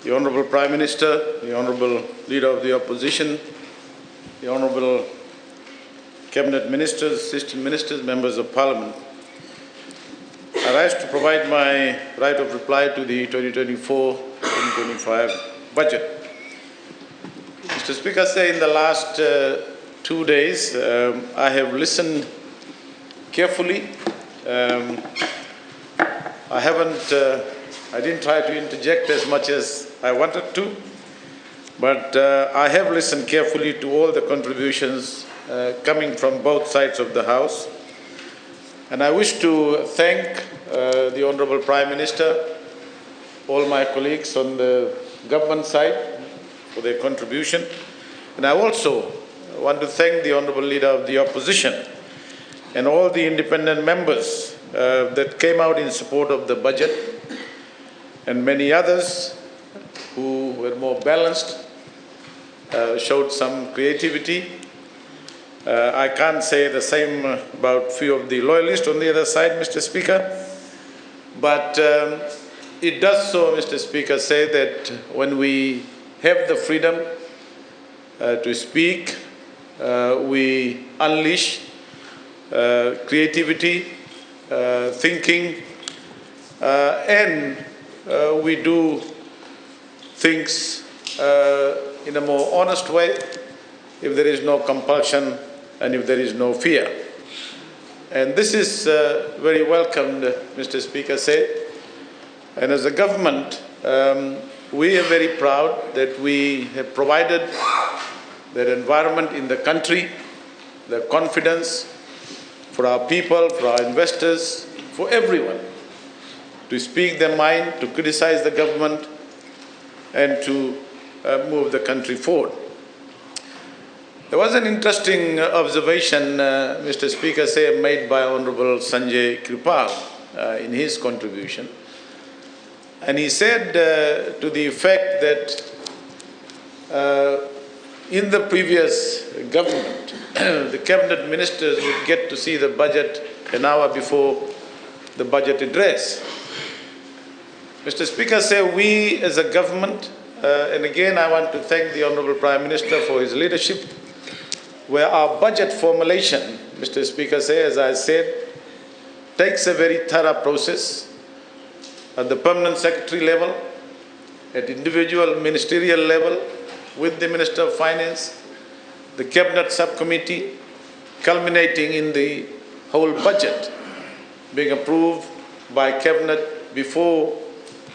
the Honourable Prime Minister, the Honourable Leader of the Opposition, the Honourable Cabinet Ministers, Assistant Ministers, Members of Parliament, I rise to provide my right of reply to the 2024-2025 budget. Mr. Speaker, in the last 2 days, I have listened carefully. I didn't try to interject as much as I wanted to, but I have listened carefully to all the contributions coming from both sides of the House. And I wish to thank the Honourable Prime Minister, all my colleagues on the government side for their contribution. And I also want to thank the Honourable Leader of the Opposition and all the independent members that came out in support of the budget, and many others who were more balanced, showed some creativity. I can't say the same about few of the loyalists on the other side, Mr. Speaker, but it does so, Mr. Speaker, say that when we have the freedom to speak, we unleash creativity, thinking, and we do things in a more honest way if there is no compulsion and if there is no fear. And this is very welcomed, Mr. Speaker said. And as a government, we are very proud that we have provided that environment in the country, the confidence for our people, for our investors, for everyone to speak their mind, to criticize the government, and to move the country forward. There was an interesting observation, Mr. Speaker, made by Honourable Sanjay Kripal in his contribution. And he said to the effect that in the previous government, the cabinet ministers would get to see the budget an hour before the budget address. Mr. Speaker, we as a government, and again I want to thank the Honourable Prime Minister for his leadership, where our budget formulation, Mr. Speaker, as I said, takes a very thorough process at the permanent secretary level, at individual ministerial level, with the Minister of Finance, the Cabinet Subcommittee, culminating in the whole budget being approved by Cabinet before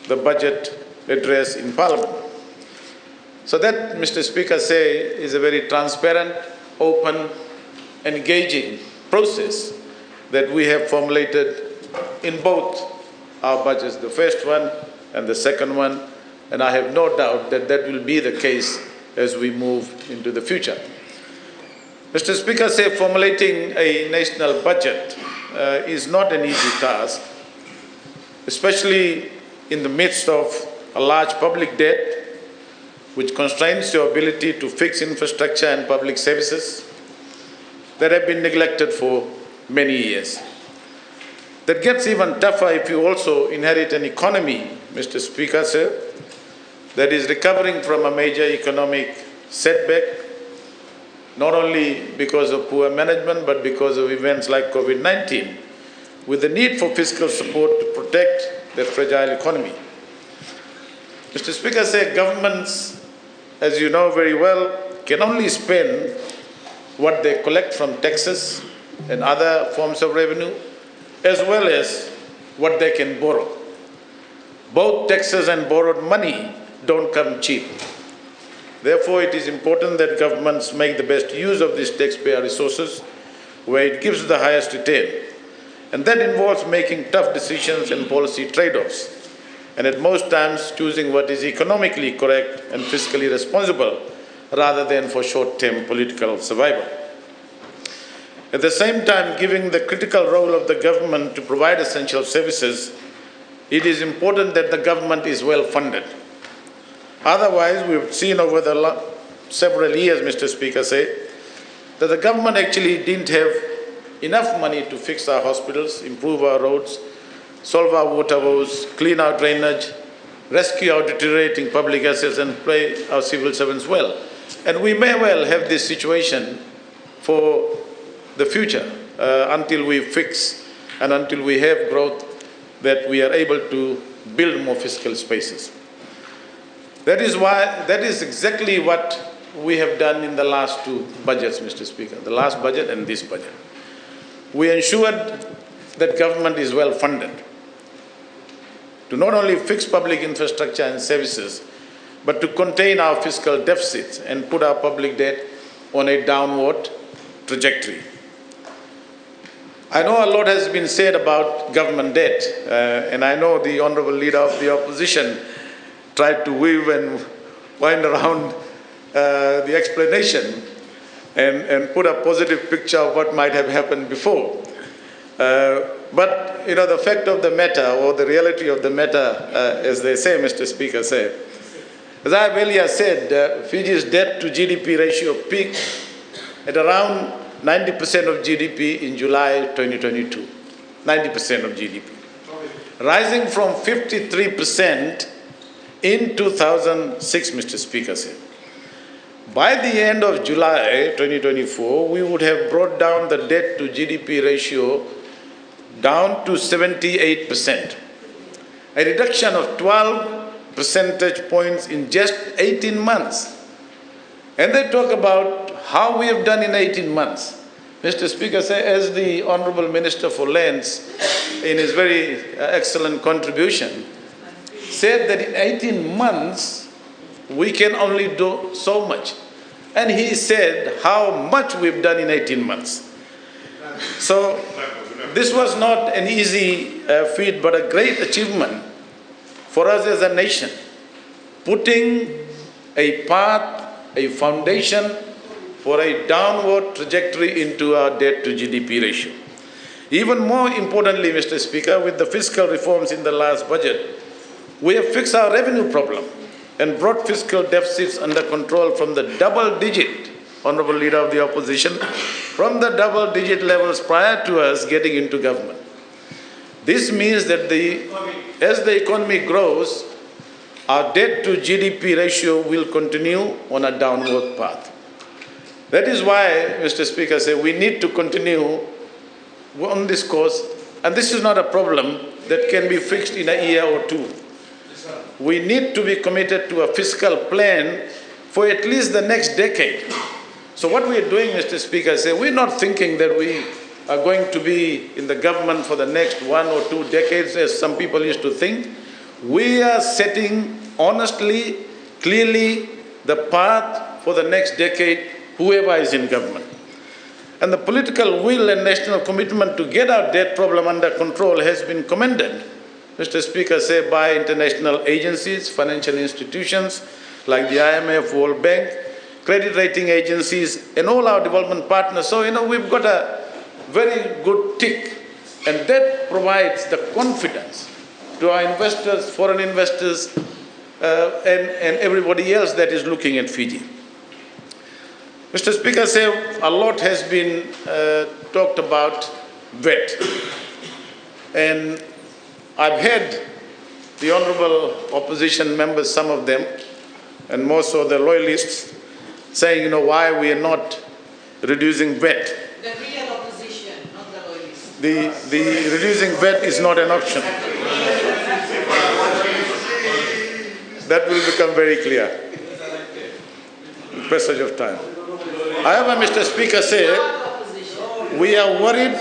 the budget address in Parliament. So that, Mr. Speaker, is a very transparent, open, engaging process that we have formulated in both our budgets, the first one and the second one, and I have no doubt that that will be the case as we move into the future. Mr. Speaker, formulating a national budget is not an easy task, especially in the midst of a large public debt, which constrains your ability to fix infrastructure and public services that have been neglected for many years. That gets even tougher if you also inherit an economy, Mr. Speaker, that is recovering from a major economic setback, not only because of poor management, but because of events like COVID-19, with the need for fiscal support to protect the fragile economy. Mr. Speaker, governments, as you know very well, can only spend what they collect from taxes and other forms of revenue, as well as what they can borrow. Both taxes and borrowed money don't come cheap. Therefore, it is important that governments make the best use of these taxpayer resources where it gives the highest return. And that involves making tough decisions and policy trade-offs, and at most times choosing what is economically correct and fiscally responsible rather than for short-term political survival. At the same time, given the critical role of the government to provide essential services, it is important that the government is well funded. Otherwise, we've seen over the several years, Mr. Speaker, that the government actually didn't have enough money to fix our hospitals, improve our roads, solve our water woes, clean our drainage, rescue our deteriorating public assets and pay our civil servants well. And we may well have this situation for the future until we fix and until we have growth that we are able to build more fiscal spaces. That is exactly what we have done in the last two budgets, Mr. Speaker, the last budget and this budget. We ensured that government is well funded to not only fix public infrastructure and services, but to contain our fiscal deficits and put our public debt on a downward trajectory. I know a lot has been said about government debt, and I know the Honourable Leader of the Opposition tried to weave and wind around the explanation and put a positive picture of what might have happened before. But, the fact of the matter, or the reality of the matter, as they say, Mr. Speaker said, as I have earlier said, Fiji's debt to GDP ratio peaked at around 90% of GDP in July 2022. 90% of GDP. Rising from 53% in 2006, Mr. Speaker said. By the end of July 2024, we would have brought down the debt to GDP ratio down to 78%, a reduction of 12 percentage points in just 18 months. And they talk about how we have done in 18 months. Mr. Speaker, as the Honourable Minister for Lands, in his very excellent contribution, said that in 18 months, we can only do so much. And he said how much we've done in 18 months. So this was not an easy feat, but a great achievement for us as a nation, putting a path, a foundation for a downward trajectory into our debt to GDP ratio. Even more importantly, Mr. Speaker, with the fiscal reforms in the last budget, we have fixed our revenue problem and brought fiscal deficits under control from the double-digit, Honourable Leader of the Opposition, from the double-digit levels prior to us getting into government. This means that as the economy grows, our debt to GDP ratio will continue on a downward path. That is why, Mr. Speaker, we need to continue on this course, and this is not a problem that can be fixed in a year or two. We need to be committed to a fiscal plan for at least the next decade. So what we are doing, Mr. Speaker, we're not thinking that we are going to be in the government for the next 1 or 2 decades, as some people used to think. We are setting honestly, clearly, the path for the next decade, whoever is in government. And the political will and national commitment to get our debt problem under control has been commended, Mr. Speaker, by international agencies, financial institutions like the IMF, World Bank, credit rating agencies, and all our development partners. So, we've got a very good tick, and that provides the confidence to our investors, foreign investors, and everybody else that is looking at Fiji. Mr. Speaker, a lot has been talked about VAT. And I've heard the Honourable Opposition members, some of them, and more so the loyalists, saying, why we are not reducing VAT. The real opposition, not the loyalists. The reducing VAT is not an option. That will become very clear in the passage of time. However, Mr. Speaker, we are worried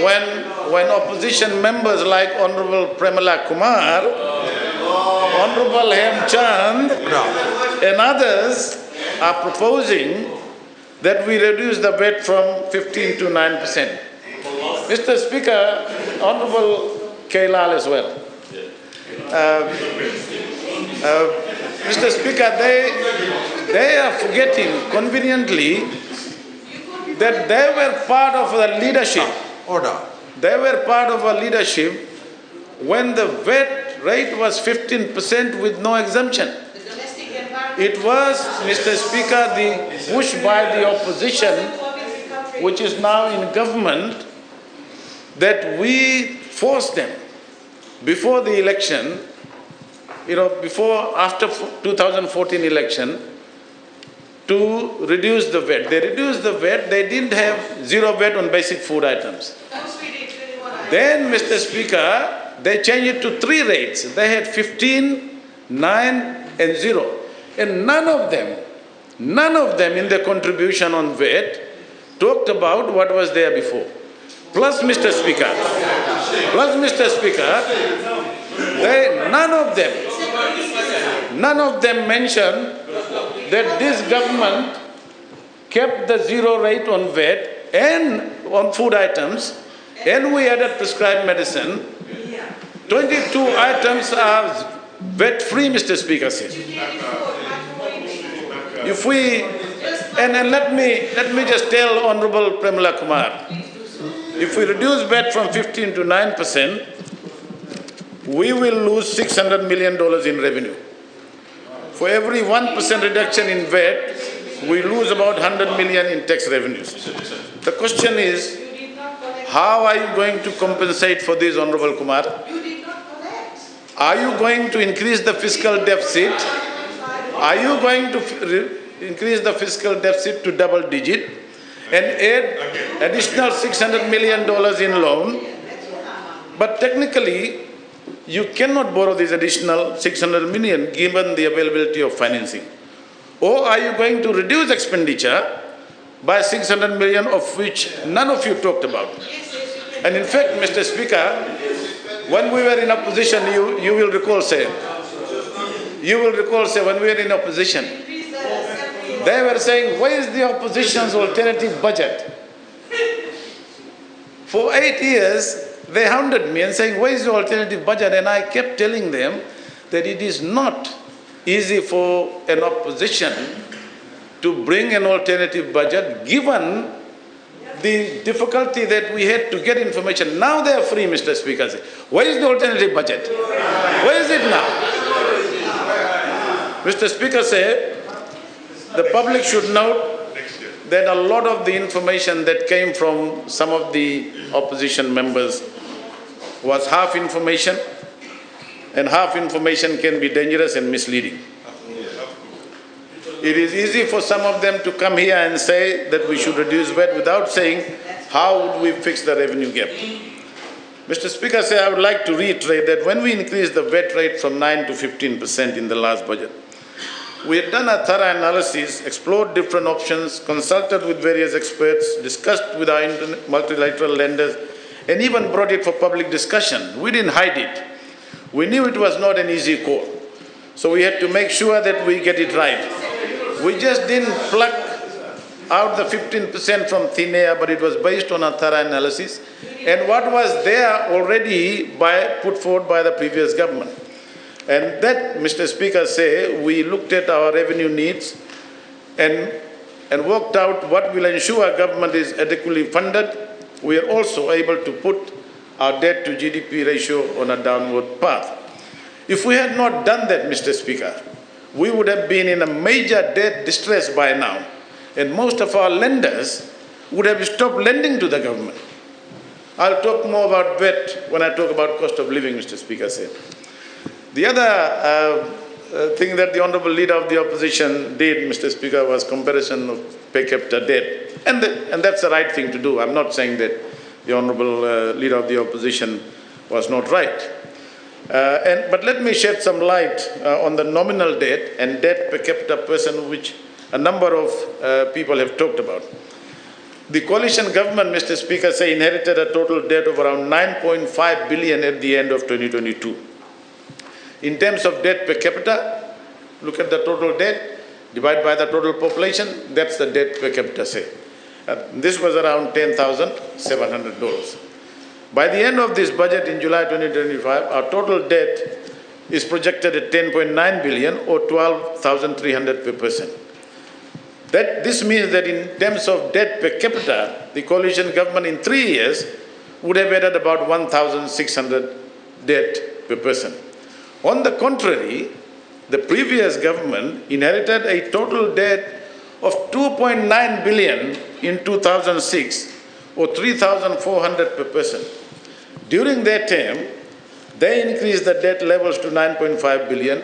when opposition members like Honourable Premila Kumar, Honourable Hemchand, and others are proposing that we reduce the VAT from 15 to 9%. Mr. Speaker, Honourable Kailal as well. Mr. Speaker, they are forgetting conveniently that they were part of the leadership. Order. They were part of a leadership when the VAT rate was 15% with no exemption. It was, Mr. Speaker, the push by the opposition, which is now in government, that we forced them before the election after 2014 election, to reduce the VAT. They reduced the VAT, they didn't have zero VAT on basic food items. Then, Mr. Speaker, they changed it to 3 rates. They had 15, 9 and 0. And none of them in their contribution on VAT talked about what was there before. Plus, Mr. Speaker, none of them mentioned that this government kept the zero rate on VAT and on food items, and we added prescribed medicine. 22 items are VAT-free, Mr. Speaker said. If we, and let me just tell Honorable Premila Kumar, if we reduce VAT from 15 to 9%, we will lose $600 million in revenue. For every 1% reduction in VAT, we lose about 100 million in tax revenues. The question is, how are you going to compensate for this, Honorable Kumar? Are you going to increase the fiscal deficit? Are you going to increase the fiscal deficit to double digit and add additional $600 million in loan? But technically, you cannot borrow this additional 600 million given the availability of financing. Or are you going to reduce expenditure by 600 million, of which none of you talked about? And in fact, Mr. Speaker, when we were in opposition, you will recall, when we were in opposition, they were saying, where is the opposition's alternative budget? For 8 years, they hounded me and saying, where is the alternative budget? And I kept telling them that it is not easy for an opposition to bring an alternative budget given the difficulty that we had to get information. Now they are free, Mr. Speaker. Where is the alternative budget? Where is it now? Mr. Speaker said, the public should note that a lot of the information that came from some of the opposition members was half information, and half information can be dangerous and misleading. It is easy for some of them to come here and say that we should reduce VAT without saying how would we fix the revenue gap. Mr. Speaker, I would like to reiterate that when we increased the VAT rate from 9 to 15% in the last budget, we had done a thorough analysis, explored different options, consulted with various experts, discussed with our multilateral lenders, and even brought it for public discussion. We didn't hide it. We knew it was not an easy call. So we had to make sure that we get it right. We just didn't pluck out the 15% from thin air, but it was based on a thorough analysis. And what was there already put forward by the previous government. And that, Mr. Speaker, we looked at our revenue needs and worked out what will ensure government is adequately funded. We are also able to put our debt to GDP ratio on a downward path. If we had not done that, Mr. Speaker, we would have been in a major debt distress by now, and most of our lenders would have stopped lending to the government. I'll talk more about VAT when I talk about cost of living, Mr. Speaker. The other thing that the Honourable Leader of the Opposition did, Mr. Speaker, was comparison of per capita debt. And that's the right thing to do. I'm not saying that the Honourable Leader of the Opposition was not right. But let me shed some light on the nominal debt and debt per capita person, which a number of people have talked about. The coalition government, Mr. Speaker, inherited a total debt of around 9.5 billion at the end of 2022. In terms of debt per capita, look at the total debt, divide by the total population, that's the debt per capita, this was around $10,700. By the end of this budget in July 2025, our total debt is projected at 10.9 billion or 12,300 per person. This means that in terms of debt per capita, the coalition government in 3 years would have added about 1,600 debt per person. On the contrary, the previous government inherited a total debt of 2.9 billion in 2006 or 3,400 per person. During their term, they increased the debt levels to 9.5 billion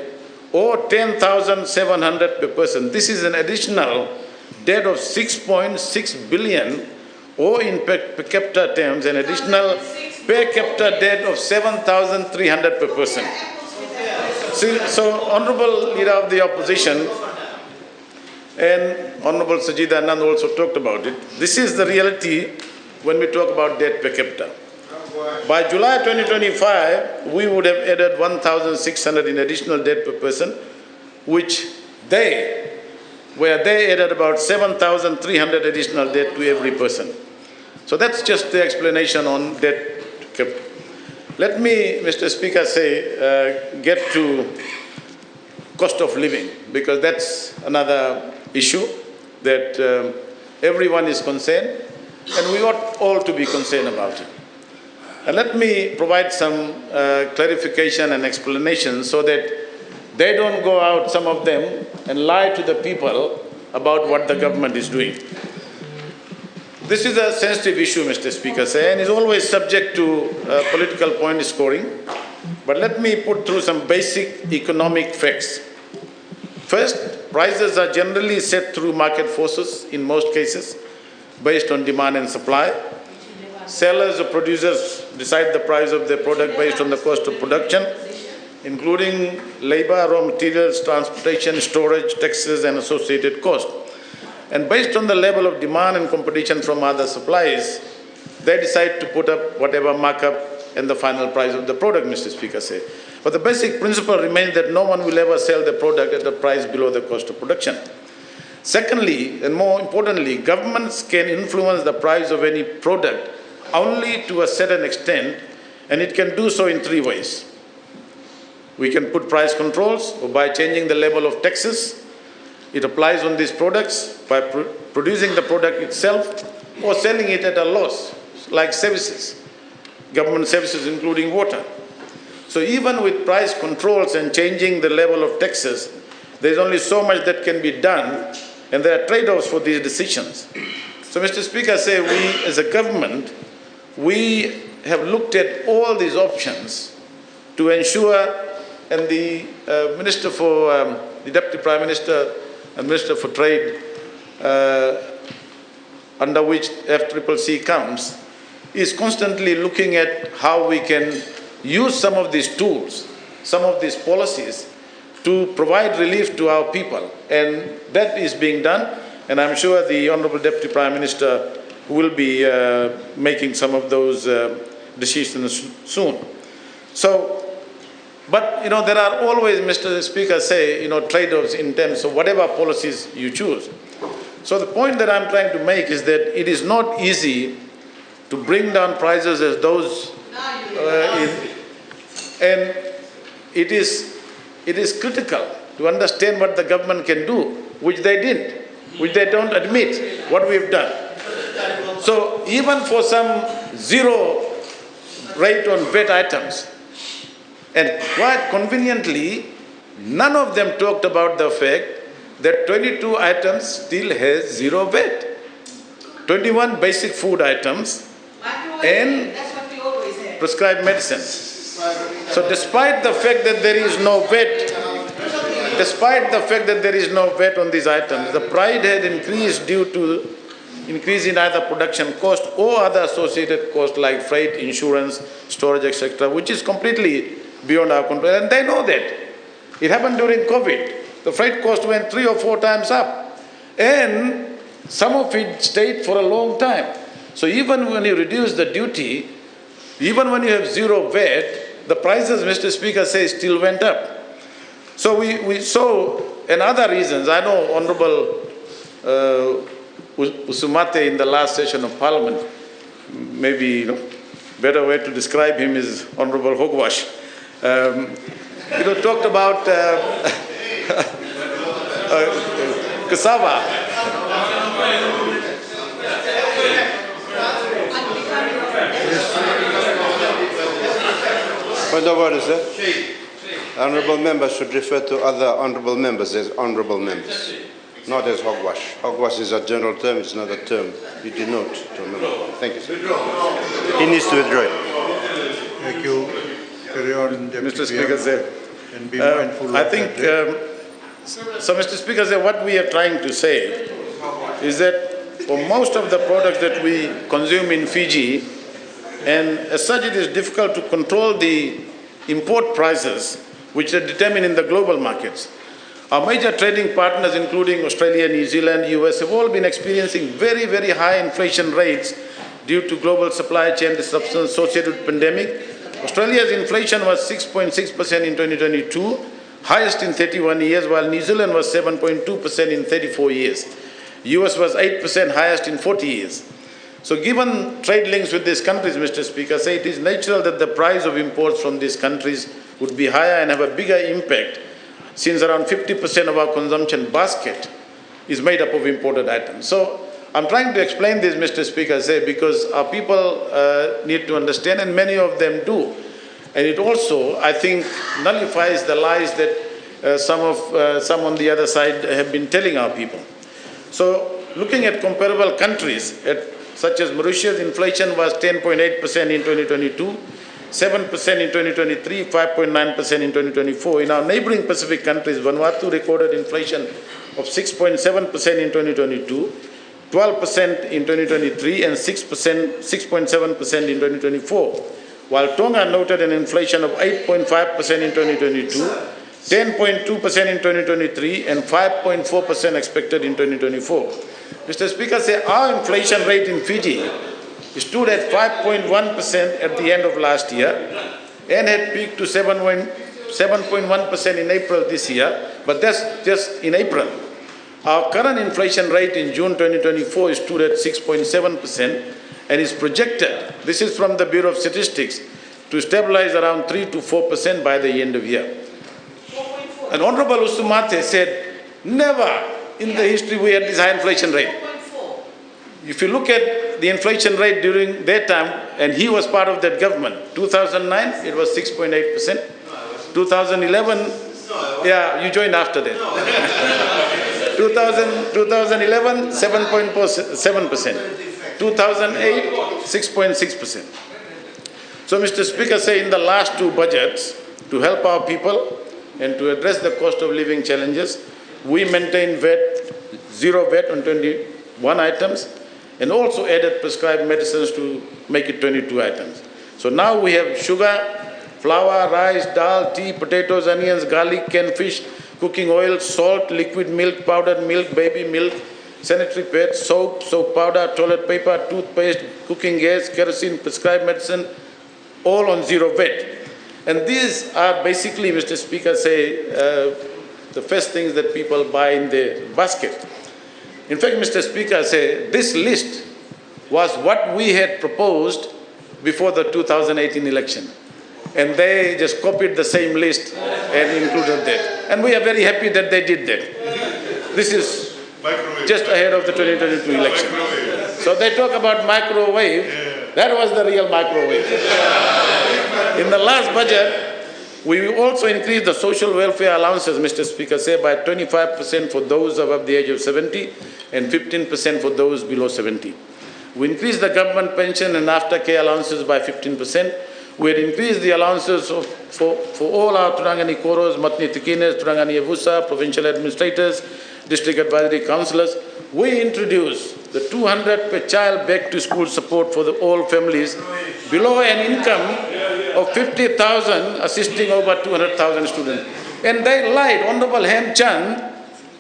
or 10,700 per person. This is an additional debt of 6.6 billion, or in per capita terms, an additional per capita debt of 7,300 per person. So, Honourable Leader of the Opposition and Honourable Sajida Anand also talked about it. This is the reality when we talk about debt per capita. By July 2025, we would have added 1,600 in additional debt per person, which they added about 7,300 additional debt to every person. So that's just the explanation on debt capita. Let me, Mr. Speaker, get to cost of living, because that's another issue that everyone is concerned, and we ought all to be concerned about it. And let me provide some clarification and explanation so that they don't go out, some of them, and lie to the people about what the government is doing. This is a sensitive issue, Mr. Speaker, and is always subject to political point scoring. But let me put through some basic economic facts. First, prices are generally set through market forces in most cases, based on demand and supply. Sellers or producers decide the price of their product based on the cost of production, including labor, raw materials, transportation, storage, taxes, and associated costs. And based on the level of demand and competition from other suppliers, they decide to put up whatever markup and the final price of the product, Mr. Speaker said. But the basic principle remains that no one will ever sell the product at a price below the cost of production. Secondly, and more importantly, governments can influence the price of any product only to a certain extent, and it can do so in three ways. We can put price controls, or by changing the level of taxes it applies on these products, by producing the product itself, or selling it at a loss, like services, government services including water. So even with price controls and changing the level of taxes, there's only so much that can be done, and there are trade-offs for these decisions. So, Mr. Speaker, we as a government, we have looked at all these options to ensure, and the Minister for, the Deputy Prime Minister and Minister for Trade, under which FCCC comes, is constantly looking at how we can use some of these tools, some of these policies, to provide relief to our people. And that is being done, and I'm sure the Honourable Deputy Prime Minister will be making some of those decisions soon. So, but there are always, Mr. Speaker, trade-offs in terms of whatever policies you choose. So the point that I'm trying to make is that it is not easy to bring down prices as those, and it is critical to understand what the government can do, which they didn't, which they don't admit what we've done. So even for some zero rate on VAT items, and quite conveniently, none of them talked about the fact that 22 items still has zero VAT. 21 basic food items and prescribed medicine. So despite the fact that there is no VAT, on these items, the price had increased due to increase in either production cost or other associated costs like freight, insurance, storage, etc., which is completely beyond our control. And they know that. It happened during COVID. The freight cost went 3 or 4 times up. And some of it stayed for a long time. So even when you reduce the duty, even when you have zero VAT, the prices, Mr. Speaker says, still went up. So we saw, and other reasons, I know Honourable Usumate in the last session of Parliament, maybe better way to describe him is Honourable Hogwash, talked about cassava. Point of order, sir. Honourable members should refer to other honourable members as honourable members, not as hogwash. Hogwash is a general term, it's not a term you denote to a member. Thank you, sir. He needs to withdraw it. Thank you. Carry on, Deputy Mr. Speaker, sir. And be mindful I of think, that. so Mr. Speaker, sir, what we are trying to say is that for most of the products that we consume in Fiji, and as such it is difficult to control the import prices which are determined in the global markets. Our major trading partners, including Australia, New Zealand, US, have all been experiencing very, very high inflation rates due to global supply chain disruptions associated with pandemic. Australia's inflation was 6.6% in 2022, highest in 31 years, while New Zealand was 7.2% in 34 years. US was 8% highest in 40 years. So given trade links with these countries, Mr. Speaker, say it is natural that the price of imports from these countries would be higher and have a bigger impact, since around 50% of our consumption basket is made up of imported items. So I'm trying to explain this, Mr. Speaker, say, because our people need to understand, and many of them do. And it also, I think, nullifies the lies that some on the other side have been telling our people. So looking at comparable countries, such as Mauritius, inflation was 10.8% in 2022, 7% in 2023, 5.9% in 2024. In our neighboring Pacific countries, Vanuatu recorded inflation of 6.7% in 2022, 12% in 2023, and 6.7% in 2024, while Tonga noted an inflation of 8.5% in 2022, 10.2% in 2023, and 5.4% expected in 2024. Mr. Speaker, say our inflation rate in Fiji stood at 5.1% at the end of last year and had peaked to 7.1% in April this year, but that's just in April. Our current inflation rate in June 2024 stood at 6.7% and is projected, this is from the Bureau of Statistics, to stabilize around 3 to 4% by the end of year. And Honorable Usumate said, never in the history we had this high inflation rate. If you look at the inflation rate during their time, and he was part of that government, 2009, it was 6.8%. 2011, yeah, you joined after that. 2011, 7.7%. 2008, 6.6%. So, Mr. Speaker, say in the last two budgets, to help our people and to address the cost of living challenges, we maintained zero VAT on 21 items, and also added prescribed medicines to make it 22 items. So now we have sugar, flour, rice, dal, tea, potatoes, onions, garlic, canned fish, cooking oil, salt, liquid milk, powdered milk, baby milk, sanitary pads, soap, soap powder, toilet paper, toothpaste, cooking gas, kerosene, prescribed medicine, all on zero VAT. And these are basically, Mr. Speaker, say, the first things that people buy in their basket. In fact, Mr. Speaker, say, this list was what we had proposed before the 2018 election. And they just copied the same list and included that. And we are very happy that they did that. This is just ahead of the 2022 election. So they talk about microwave. That was the real microwave. In the last budget, we also increased the social welfare allowances, Mr. Speaker, say by 25% for those above the age of 70 and 15% for those below 70. We increased the government pension and aftercare allowances by 15%. We had increased the allowances for all our Turangani Koros, Matni Tikines, Turangani Evusa, provincial administrators, district advisory councillors. We introduced the 200 per child back to school support for all families below an income of 50,000, assisting over 200,000 students. And they lied. Honorable Hem Chand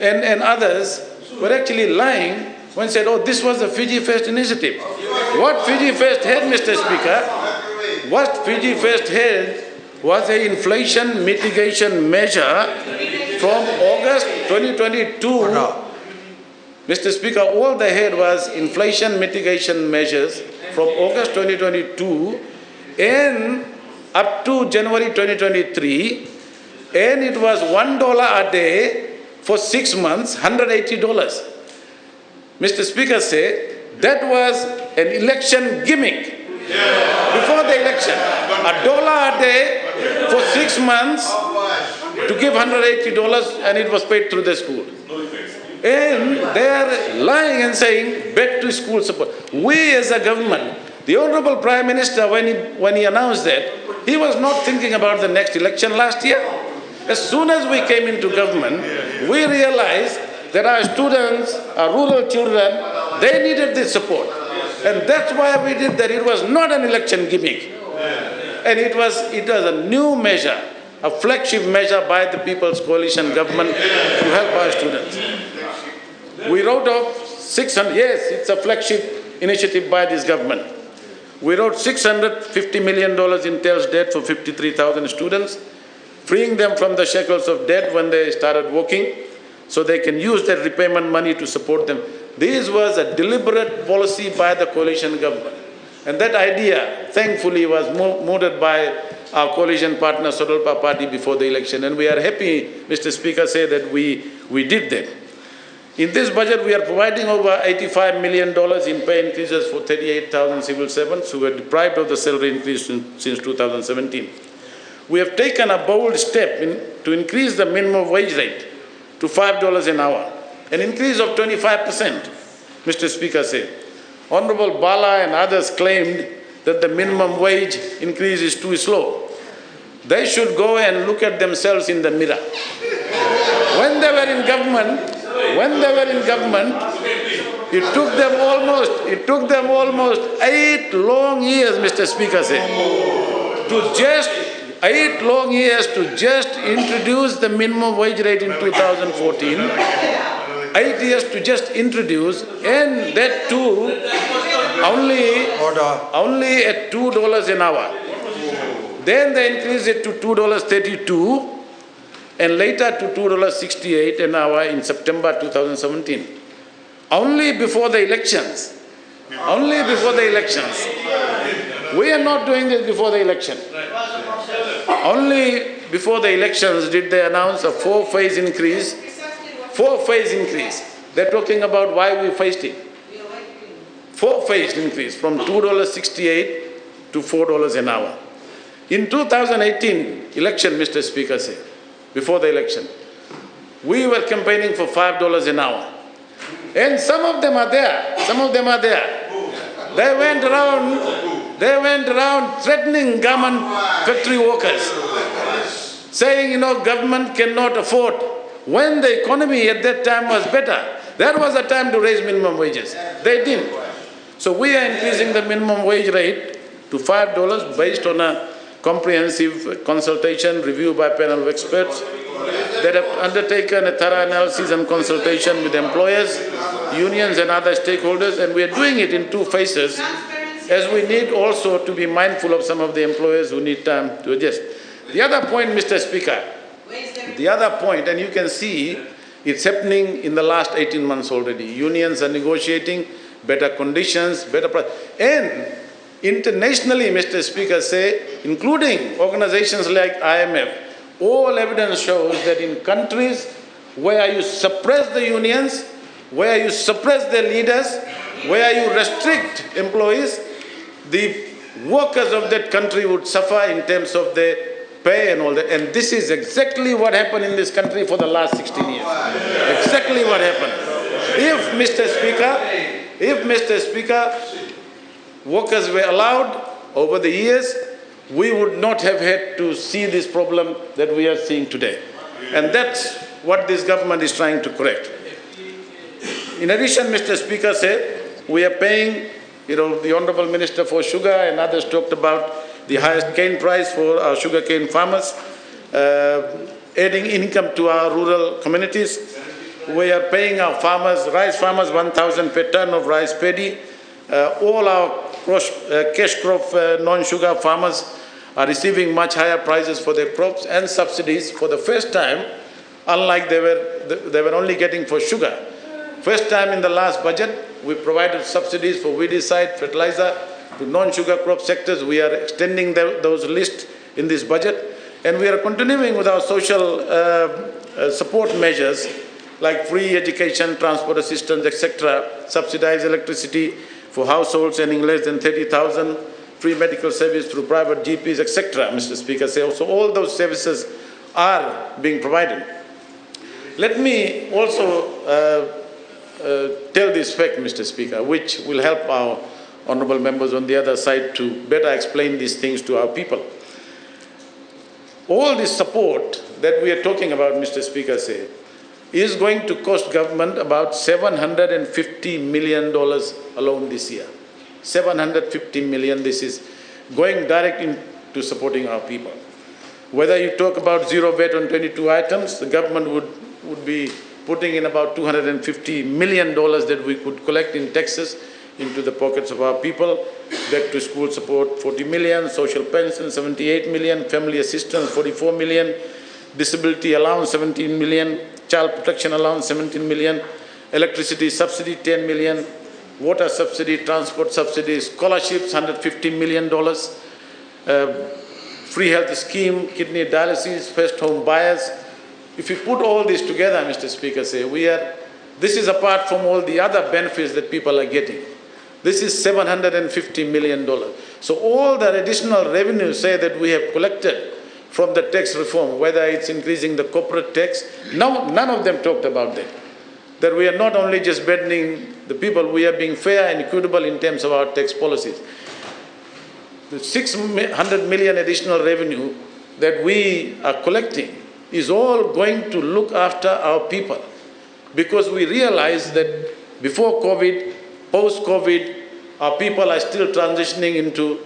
and others were actually lying when said, oh, this was the Fiji First initiative. What Fiji First had, Mr. Speaker, what Fiji First had was an inflation mitigation measure from August 2022. Mr. Speaker, all they had was inflation mitigation measures from August 2022 and up to January 2023, and it was $1 a day for 6 months, $180. Mr. Speaker said that was an election gimmick. Before the election, $1 a day for 6 months to give $180, and it was paid through the school. And they are lying and saying back to school support. We as a government, the Honorable Prime Minister, when he announced that, He was not thinking about the next election last year. As soon as we came into government, we realized that our students, our rural children, they needed this support. And that's why we did that. It was not an election gimmick. And it was a new measure, a flagship measure by the People's Coalition government to help our students. We wrote off 600, yes, it's a flagship initiative by this government. We wrote $650 million in TELS debt for 53,000 students, freeing them from the shackles of debt when they started working, so they can use that repayment money to support them. This was a deliberate policy by the coalition government. And that idea, thankfully, was mooted by our coalition partner, Sodalpa Party, before the election. And we are happy, Mr. Speaker, say that we did that. In this budget, we are providing over $85 million in pay increases for 38,000 civil servants who were deprived of the salary increase since 2017. We have taken a bold step to increase the minimum wage rate to $5 an hour, an increase of 25%, Mr. Speaker said. Honorable Bala and others claimed that the minimum wage increase is too slow. They should go and look at themselves in the mirror. When they were in government, it took them almost 8 long years, Mr. Speaker said, eight long years to just introduce the minimum wage rate in 2014, 8 years to just introduce, and that too only at $2 an hour. Then they increased it to $2.32 and later to $2.68 an hour in September 2017. Only before the elections. Only before the elections. We are not doing this before the election. Only before the elections did they announce a 4-phase increase. 4-phase increase. They're talking about why we faced it. 4-phase increase from $2.68 to $4 an hour. In 2018 election, Mr. Speaker said, before the election, we were campaigning for $5 an hour. And some of them are there. They went around threatening garment factory workers, saying, government cannot afford. When the economy at that time was better, that was the time to raise minimum wages. They didn't. So we are increasing the minimum wage rate to $5 based on a comprehensive consultation review by a panel of experts that have undertaken a thorough analysis and consultation with employers, unions and other stakeholders, and we are doing it in 2 phases, as we need also to be mindful of some of the employers who need time to adjust. The other point, Mr. Speaker, and you can see it's happening in the last 18 months already. Unions are negotiating better conditions, better price. And internationally, Mr. Speaker, say, including organizations like IMF, all evidence shows that in countries where you suppress the unions, where you suppress the leaders, where you restrict employees, the workers of that country would suffer in terms of their pay and all that. And this is exactly what happened in this country for the last 16 years. Exactly what happened. If, Mr. Speaker, workers were allowed over the years, we would not have had to see this problem that we are seeing today. And that's what this government is trying to correct. In addition, Mr. Speaker said, we are paying, the Honourable Minister for Sugar and others talked about the highest cane price for our sugarcane farmers, adding income to our rural communities. We are paying our farmers, rice farmers, 1,000 per ton of rice paddy. All our cash crop non-sugar farmers are receiving much higher prices for their crops and subsidies for the first time, unlike they were only getting for sugar. First time in the last budget, we provided subsidies for weedicide, fertilizer to non-sugar crop sectors. We are extending those lists in this budget, and we are continuing with our social support measures like free education, transport assistance, etc., subsidized electricity for households earning less than 30,000, free medical service through private GPs, etc., Mr. Speaker. So all those services are being provided. Let me also tell this fact, Mr. Speaker, which will help our honourable members on the other side to better explain these things to our people. All this support that we are talking about, Mr. Speaker, say, is going to cost government about $750 million alone this year. 750 million, this is going direct into supporting our people. Whether you talk about zero VAT on 22 items, the government would be putting in about $250 million that we could collect in taxes into the pockets of our people. Back to school support, 40 million, social pension, 78 million, family assistance, 44 million, disability allowance, 17 million, child protection allowance, 17 million, electricity subsidy, 10 million, water subsidy, transport subsidy, scholarships, $150 million, free health scheme, kidney dialysis, first home buyers. If you put all this together, Mr. Speaker, say, this is apart from all the other benefits that people are getting. This is $750 million. So all the additional revenue, say, that we have collected from the tax reform, whether it's increasing the corporate tax, none of them talked about that. That we are not only just burdening the people, we are being fair and equitable in terms of our tax policies. The 600 million additional revenue that we are collecting is all going to look after our people, because we realize that before COVID, post-COVID, our people are still transitioning into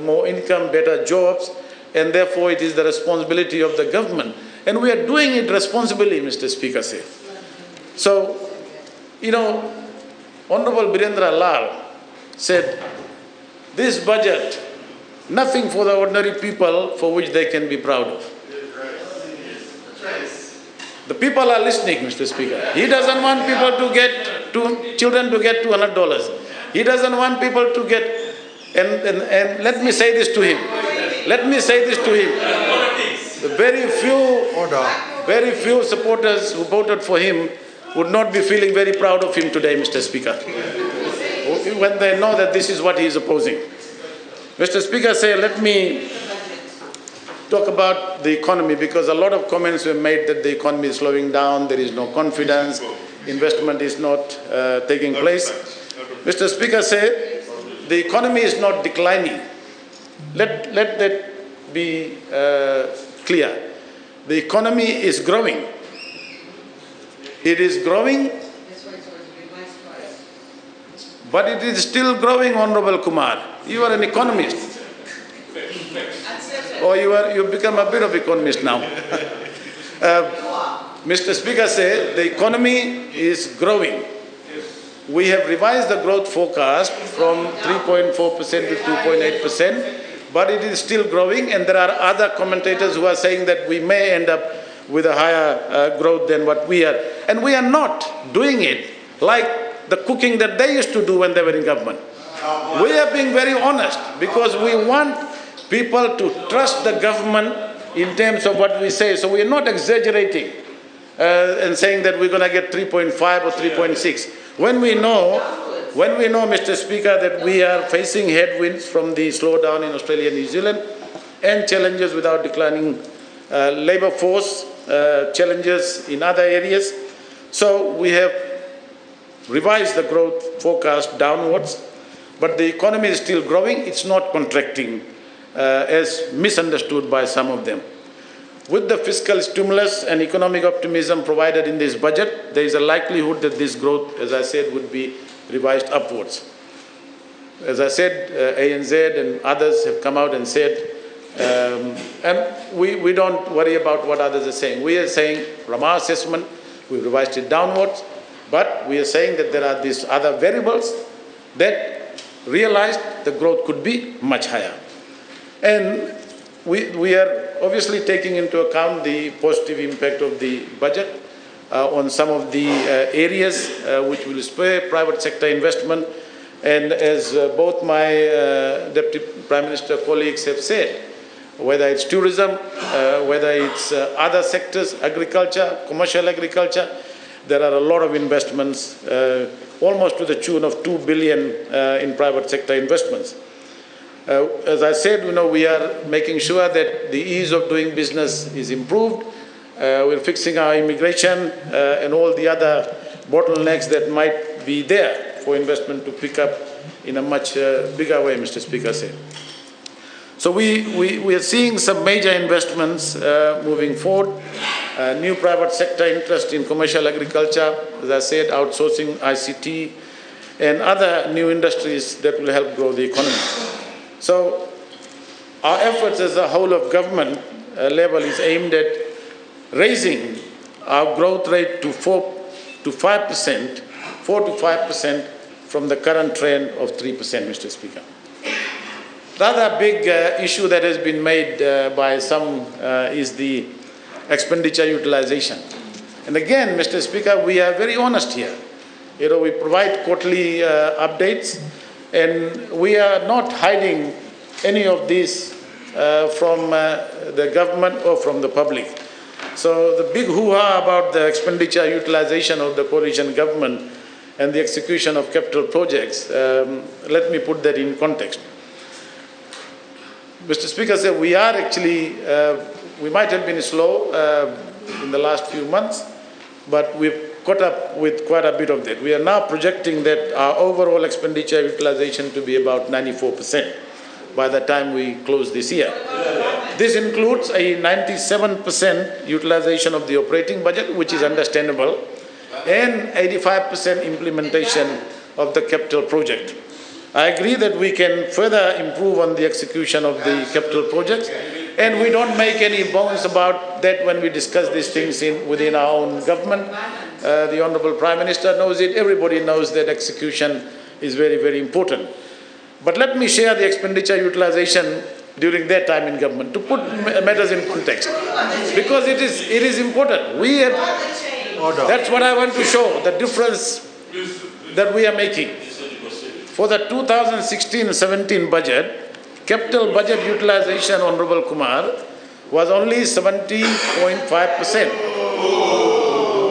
more income, better jobs, and therefore it is the responsibility of the government. And we are doing it responsibly, Mr. Speaker, say. So, Honorable Birendra Lal said, this budget, nothing for the ordinary people for which they can be proud of. The people are listening, Mr. Speaker. He doesn't want children to get $200. He doesn't want people to get, and let me say this to him. Let me say this to him. The very few supporters who voted for him would not be feeling very proud of him today, Mr. Speaker, when they know that this is what he is opposing. Mr. Speaker, let me talk about the economy, because a lot of comments were made that the economy is slowing down, there is no confidence, investment is not taking place. Mr. Speaker, the economy is not declining. Let that be clear. The economy is growing. It is growing, but it is still growing, Honorable Kumar. You are an economist. Or you've become a bit of economist now. Mr. Speaker, the economy is growing. We have revised the growth forecast from 3.4% to 2.8%, but it is still growing, and there are other commentators who are saying that we may end up with a higher growth than what we are. And we are not doing it like the cooking that they used to do when they were in government. We are being very honest, because we want people to trust the government in terms of what we say. So we are not exaggerating and saying that we're going to get 3.5 or 3.6. When we know, Mr. Speaker, that we are facing headwinds from the slowdown in Australia and New Zealand, and challenges with our declining labour force, challenges in other areas. So we have revised the growth forecast downwards, but the economy is still growing. It's not contracting, as misunderstood by some of them. With the fiscal stimulus and economic optimism provided in this budget, there is a likelihood that this growth, as I said, would be revised upwards. As I said, ANZ and others have come out and said, and we don't worry about what others are saying. We are saying, from our assessment, we revised it downwards, but we are saying that there are these other variables that realized the growth could be much higher. And we are obviously taking into account the positive impact of the budget on some of the areas which will spur private sector investment. And as both my Deputy Prime Minister colleagues have said, whether it's tourism, whether it's other sectors, agriculture, commercial agriculture, there are a lot of investments, almost to the tune of $2 billion in private sector investments. As I said, we are making sure that the ease of doing business is improved. We're fixing our immigration and all the other bottlenecks that might be there for investment to pick up in a much bigger way, Mr. Speaker said. So we are seeing some major investments moving forward. New private sector interest in commercial agriculture, as I said, outsourcing, ICT, and other new industries that will help grow the economy. So our efforts as a whole of government level is aimed at raising our growth rate to 4 to 5%, from the current trend of 3%, Mr. Speaker. The other big issue that has been made by some is the expenditure utilization. And again, Mr. Speaker, we are very honest here. We provide quarterly updates, and we are not hiding any of this from the government or from the public. So the big hoo-ha about the expenditure utilization of the coalition government and the execution of capital projects, let me put that in context. Mr. Speaker said we are actually, we might have been slow in the last few months, but we've caught up with quite a bit of that. We are now projecting that our overall expenditure utilization to be about 94% by the time we close this year. This includes a 97% utilization of the operating budget, which is understandable, and 85% implementation of the capital project. I agree that we can further improve on the execution of the capital projects, and we don't make any bones about that when we discuss these things within our own government. The Honourable Prime Minister knows it. Everybody knows that execution is very, very important. But let me share the expenditure utilization during their time in government to put matters in context, because it is important. That's what I want to show, the difference that we are making. For the 2016-17 budget, capital budget utilization, Honourable Kumar, was only 70.5%,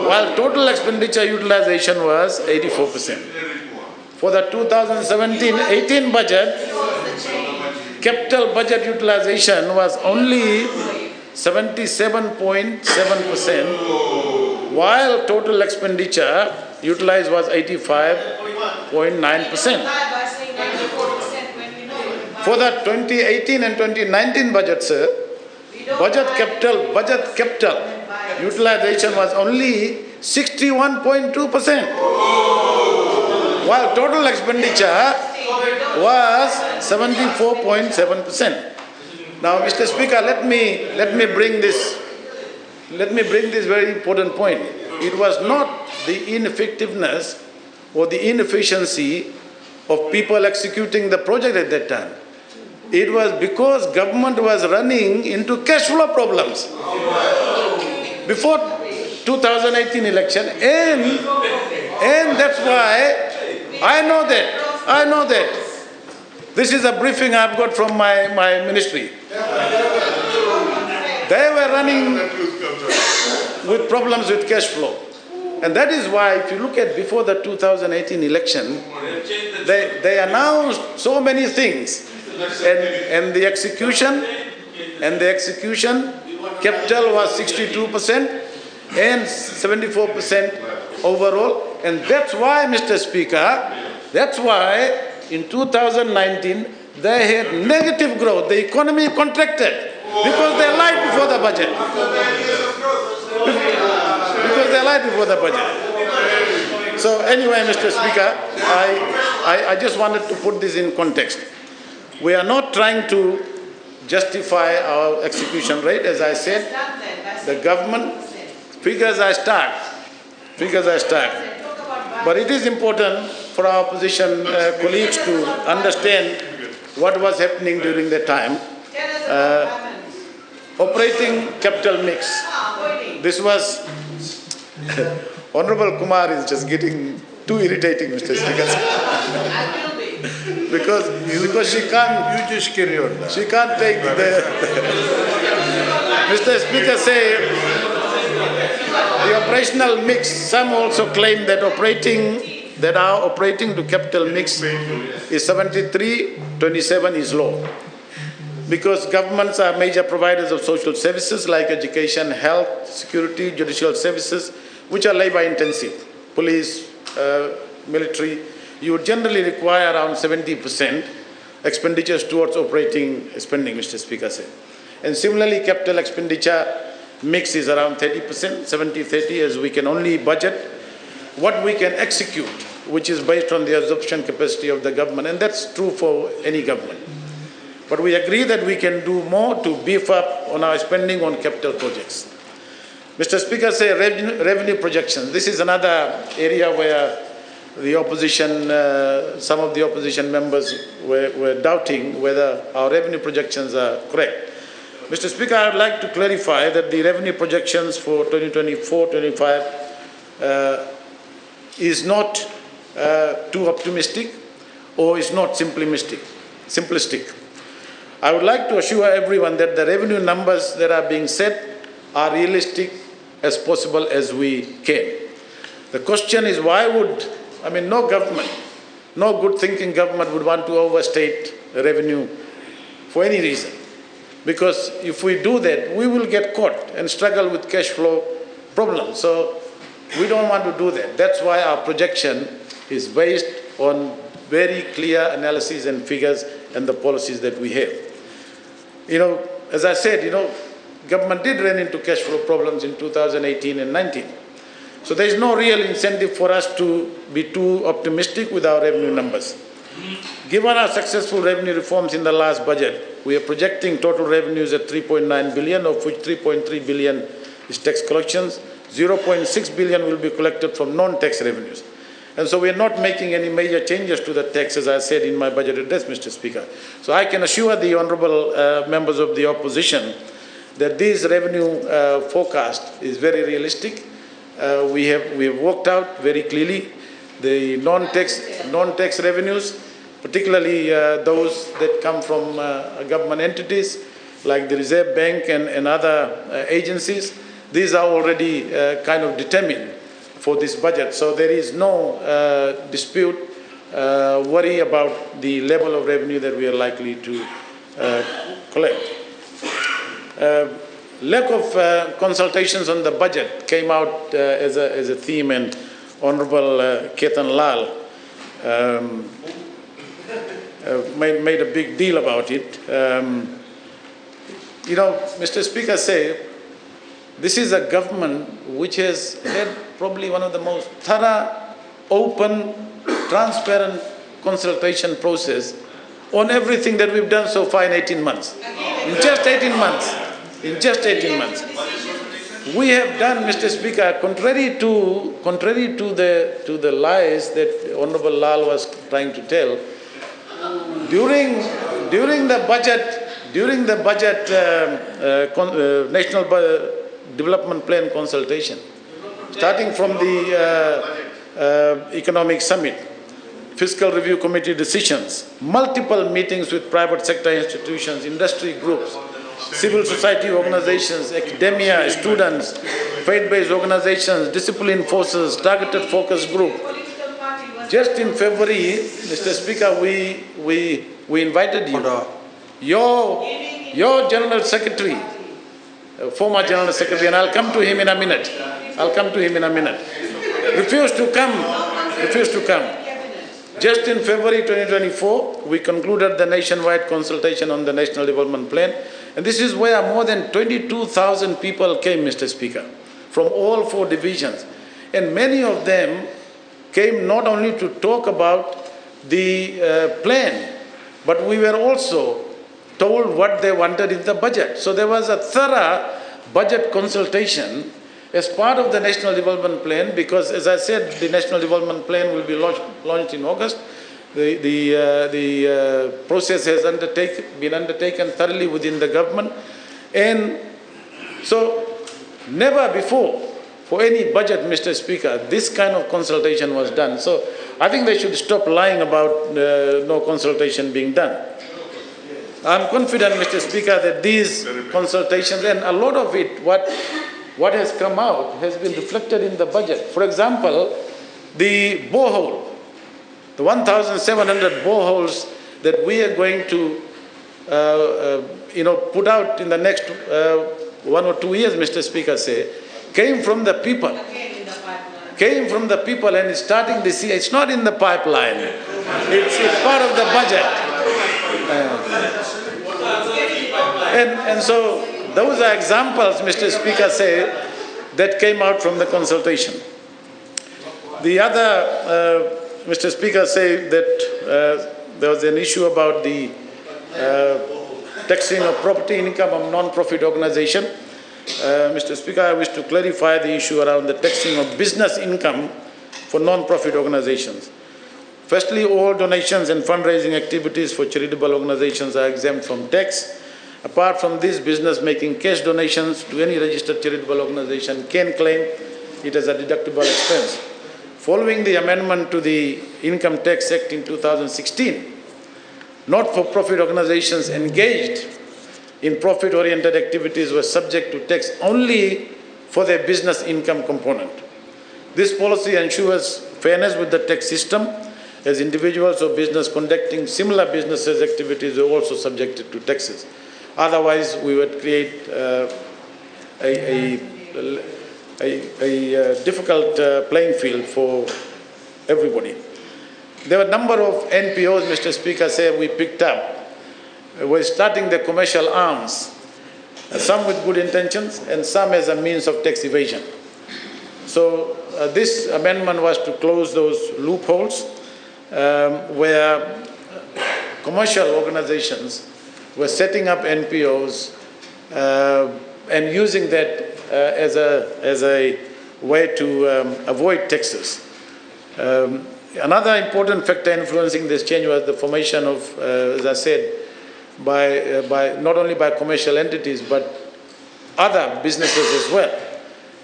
while total expenditure utilization was 84%. For the 2017-18 budget, capital budget utilization was only 77.7%, while total expenditure utilized was 85.9%. For the 2018 and 2019 budget, sir, budget capital utilization was only 61.2%, while total expenditure was 74.7%. Now, Mr. Speaker, let me bring this very important point. It was not the ineffectiveness or the inefficiency of people executing the project at that time. It was because government was running into cash flow problems before 2018 election, and that's why I know that. This is a briefing I've got from my ministry. They were running with problems with cash flow. And that is why, if you look at before the 2018 election, they announced so many things. And the execution, capital was 62% and 74% overall. And that's why, Mr. Speaker, in 2019, they had negative growth. The economy contracted because they lied before the budget. So anyway, Mr. Speaker, I just wanted to put this in context. We are not trying to justify our execution rate. As I said, the government figures are stark. But it is important for our opposition colleagues to understand what was happening during that time. Operating capital mix. This was Honourable Kumar is just getting too irritating, Mr. Speaker. because she can't. You just carry on. She can't take the. Mr. Speaker say the operational mix. Some also claim that our operating to capital mix is 73-27 is low, because governments are major providers of social services like education, health, security, judicial services, which are labor intensive. Police, military, you would generally require around 70% expenditures towards operating spending, Mr. Speaker said. And similarly, capital expenditure mix is around 30%, 70-30, as we can only budget what we can execute, which is based on the absorption capacity of the government, and that's true for any government. But we agree that we can do more to beef up on our spending on capital projects. Mr. Speaker, say revenue projections. This is another area where the opposition, some of the opposition members were doubting whether our revenue projections are correct. Mr. Speaker, I would like to clarify that the revenue projections for 2024-25 is not too optimistic or is not simplistic. I would like to assure everyone that the revenue numbers that are being set are realistic as possible as we can. The question is, why would, no government, no good thinking government would want to overstate revenue for any reason. Because if we do that, we will get caught and struggle with cash flow problems. So we don't want to do that. That's why our projection is based on very clear analysis and figures and the policies that we have. As I said, government did run into cash flow problems in 2018 and 19. So there is no real incentive for us to be too optimistic with our revenue numbers. Given our successful revenue reforms in the last budget, we are projecting total revenues at 3.9 billion, of which 3.3 billion is tax collections. 0.6 billion will be collected from non-tax revenues. And so we are not making any major changes to the tax, as I said in my budget address, Mr. Speaker. So I can assure the honourable members of the opposition that this revenue forecast is very realistic. We have worked out very clearly the non-tax revenues, particularly those that come from government entities like the Reserve Bank and other agencies. These are already kind of determined for this budget. So there is no dispute, worry about the level of revenue that we are likely to collect. Lack of consultations on the budget came out as a theme, and Honourable Ketan Lal made a big deal about it. Mr. Speaker said, this is a government which has had probably one of the most thorough, open, transparent consultation process on everything that we've done so far in 18 months. In just 18 months. In just 18 months. We have done, Mr. Speaker, contrary to the lies that Honourable Lal was trying to tell, during the budget National Development Plan consultation, starting from the Economic Summit, Fiscal Review Committee decisions, multiple meetings with private sector institutions, industry groups, civil society organizations, academia, students, faith-based organizations, discipline forces, targeted focus group. Just in February, Mr. Speaker, we invited you. Your General Secretary, former General Secretary, and I'll come to him in a minute. Refused to come. Just in February 2024, we concluded the nationwide consultation on the National Development Plan. And this is where more than 22,000 people came, Mr. Speaker, from all 4 divisions. And many of them came not only to talk about the plan, but we were also told what they wanted in the budget. So there was a thorough budget consultation as part of the National Development Plan, because, as I said, the National Development Plan will be launched in August. The process has been undertaken thoroughly within the government. And so never before, for any budget, Mr. Speaker, this kind of consultation was done. So I think they should stop lying about no consultation being done. I'm confident, Mr. Speaker, that these consultations, and a lot of it, what has come out has been reflected in the budget. For example, the borehole, the 1,700 boreholes that we are going to put out in the next 1 or 2 years, Mr. Speaker, came from the people. And it's starting this year. It's not in the pipeline. It's part of the budget. And so those are examples, Mr. Speaker, say, that came out from the consultation. The other, Mr. Speaker, say that there was an issue about the taxing of property income of non-profit organization. Mr. Speaker, I wish to clarify the issue around the taxing of business income for non-profit organizations. Firstly, all donations and fundraising activities for charitable organizations are exempt from tax. Apart from this, business making cash donations to any registered charitable organization can claim it as a deductible expense. Following the amendment to the Income Tax Act in 2016, not-for-profit organizations engaged in profit-oriented activities were subject to tax only for their business income component. This policy ensures fairness with the tax system, as individuals or business conducting similar businesses activities are also subjected to taxes. Otherwise, we would create a difficult playing field for everybody. There were a number of NPOs, Mr. Speaker, say we picked up. We're starting the commercial arms, some with good intentions and some as a means of tax evasion. So this amendment was to close those loopholes where commercial organizations were setting up NPOs and using that as a way to avoid taxes. Another important factor influencing this change was the formation of, as I said, by not only by commercial entities but other businesses as well.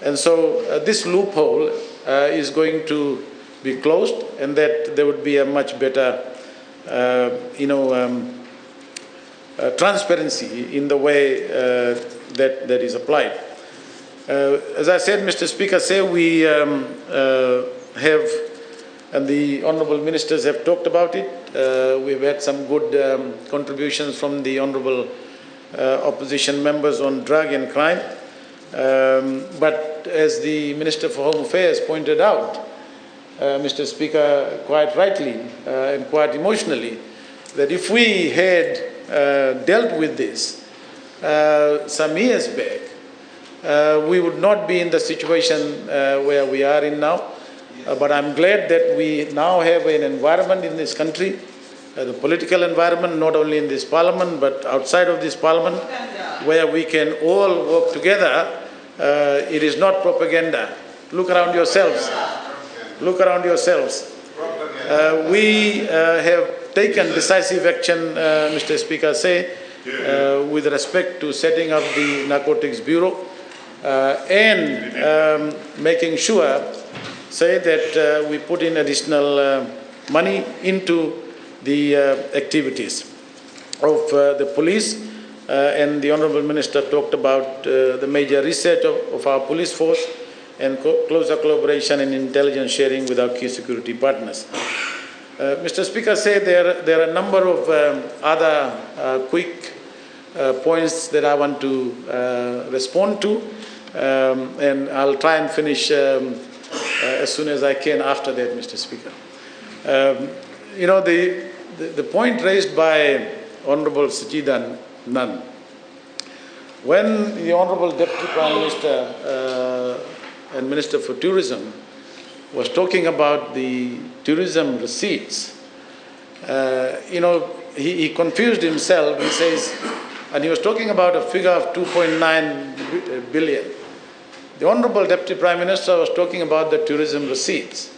And so this loophole is going to be closed, and that there would be a much better, transparency in the way that is applied. As I said, Mr. Speaker, say we have, and the honourable ministers have talked about it. We've had some good contributions from the honourable opposition members on drug and crime. But as the Minister for Home Affairs pointed out, Mr. Speaker, quite rightly and quite emotionally, that if we had dealt with this some years back, we would not be in the situation where we are in now. But I'm glad that we now have an environment in this country, the political environment, not only in this parliament, but outside of this parliament, where we can all work together. It is not propaganda. Look around yourselves. Look around yourselves. We have taken decisive action, Mr. Speaker, say, with respect to setting up the Narcotics Bureau and making sure, say, that we put in additional money into the activities of the police. And the Honourable Minister talked about the major research of our police force and closer collaboration and intelligence sharing with our key security partners. Mr. Speaker, say there are a number of other quick points that I want to respond to, and I'll try and finish as soon as I can after that, Mr. Speaker. The point raised by Honourable Sachidan Nunn, when the Honourable Deputy Prime Minister and Minister for Tourism was talking about the tourism receipts, he confused himself. He says, and he was talking about a figure of 2.9 billion. The Honourable Deputy Prime Minister was talking about the tourism receipts.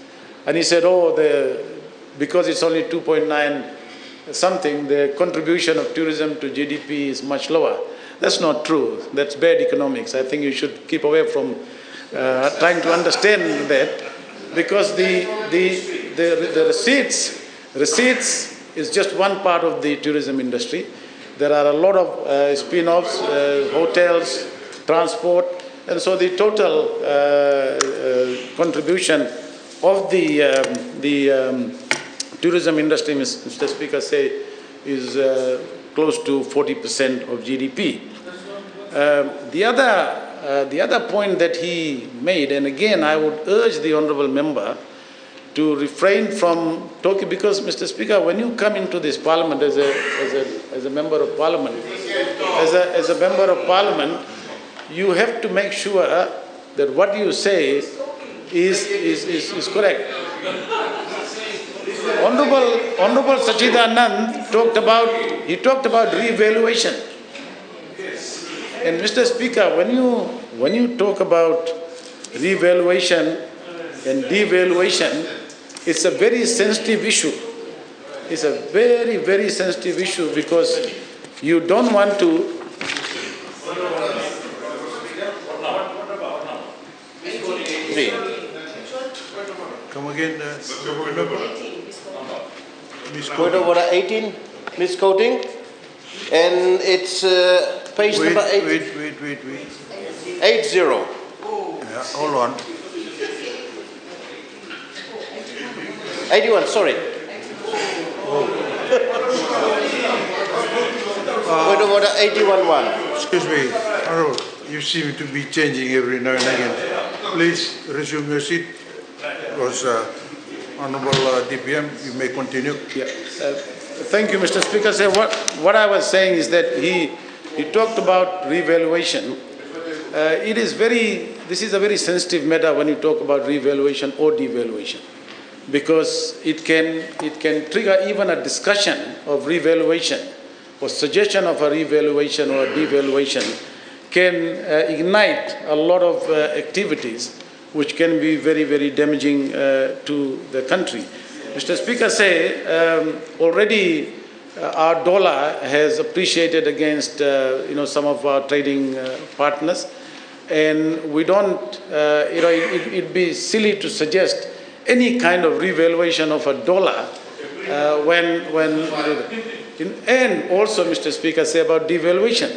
And he said, because it's only 2.9 something, the contribution of tourism to GDP is much lower. That's not true. That's bad economics. I think you should keep away from trying to understand that, because the receipts is just one part of the tourism industry. There are a lot of spin-offs, hotels, transport, and so the total contribution of the tourism industry, Mr. Speaker, say, is close to 40% of GDP. The other point that he made, and again I would urge the honourable member to refrain from talking, because, Mr. Speaker, when you come into this Parliament as a member of Parliament, as a member of Parliament, you have to make sure that what you say is correct. Honorable Sachidanand talked about re-evaluation. And Mr. Speaker, when you talk about re-evaluation and devaluation, it's a very sensitive issue. It's a very, very sensitive issue, because you don't want to. Come again, Point of order 18, misquoting, and it's page number 8. Wait. 80. Yeah, hold on. 81, sorry. Point of order 81-1. Excuse me, Honorable, you seem to be changing every now and again. Please resume your seat, because Honorable DPM, you may continue. Yeah. Thank you, Mr. Speaker. So what I was saying is that he talked about re-evaluation. This is a very sensitive matter when you talk about re-evaluation or devaluation, because it can trigger even a discussion of re-evaluation or suggestion of a re-evaluation or a devaluation can ignite a lot of activities which can be very, very damaging to the country. Mr. Speaker, already our dollar has appreciated against some of our trading partners, and we don't, it'd be silly to suggest any kind of revaluation of a dollar and also, Mr. Speaker, say about devaluation.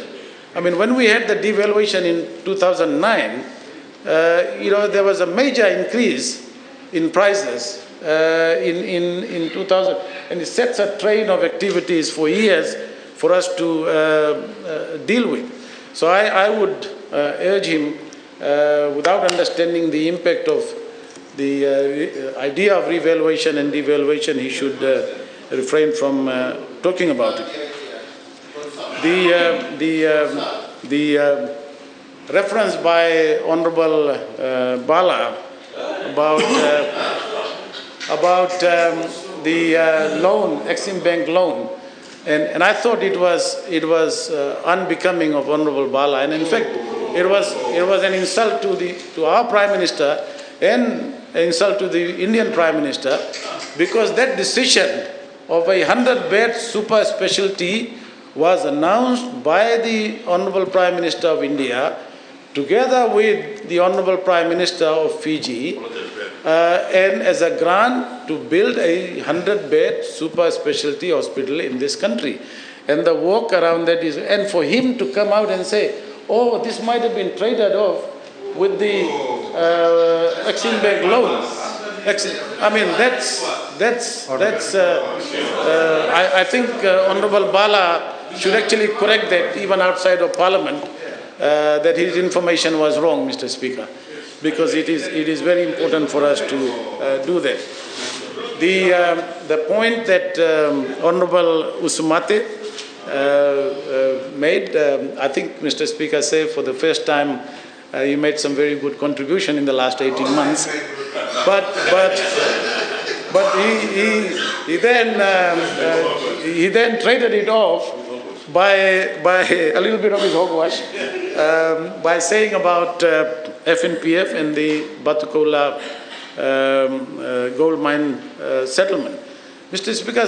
I mean, when we had the devaluation in 2009, there was a major increase in prices in 2000, and it sets a train of activities for years for us to deal with. So I would urge him, without understanding the impact of the idea of revaluation and devaluation, he should refrain from talking about it. The reference by Honorable Bala about the loan, Exim Bank loan, and I thought it was unbecoming of Honorable Bala, and in fact it was an insult to our Prime Minister and an insult to the Indian Prime Minister, because that decision of a 100-bed super specialty was announced by the Honorable Prime Minister of India together with the Honorable Prime Minister of Fiji, and as a grant to build a 100-bed super specialty hospital in this country. And the walk around that is, and for him to come out and say, oh, this might have been traded off with the Exim Bank loan. I mean, I think Honorable Bala should actually correct that even outside of Parliament, that his information was wrong, Mr. Speaker, because it is very important for us to do that. The point that Honorable Usumate made, I think, Mr. Speaker, say for the first time, you made some very good contribution in the last 18 months, but he then traded it off by a little bit of his hogwash, by saying about FNPF and the Batukola gold mine settlement. Mr. Speaker,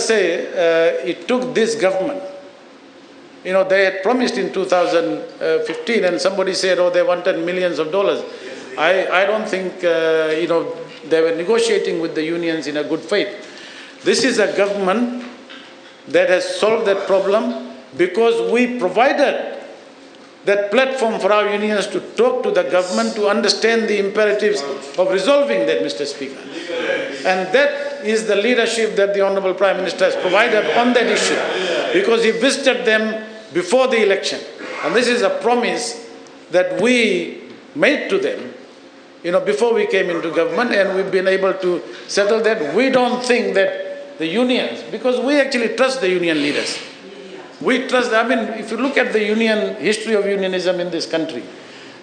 it took this government. They had promised in 2015, and somebody said, oh, they wanted millions of dollars. I don't think, they were negotiating with the unions in a good faith. This is a government that has solved that problem because we provided that platform for our unions to talk to the government to understand the imperatives of resolving that, Mr. Speaker. And that is the leadership that the Honourable Prime Minister has provided on that issue, because he visited them before the election. And this is a promise that we made to them, before we came into government, and we've been able to settle that. We don't think that the unions, because we actually trust the union leaders. We trust, if you look at the history of unionism in this country,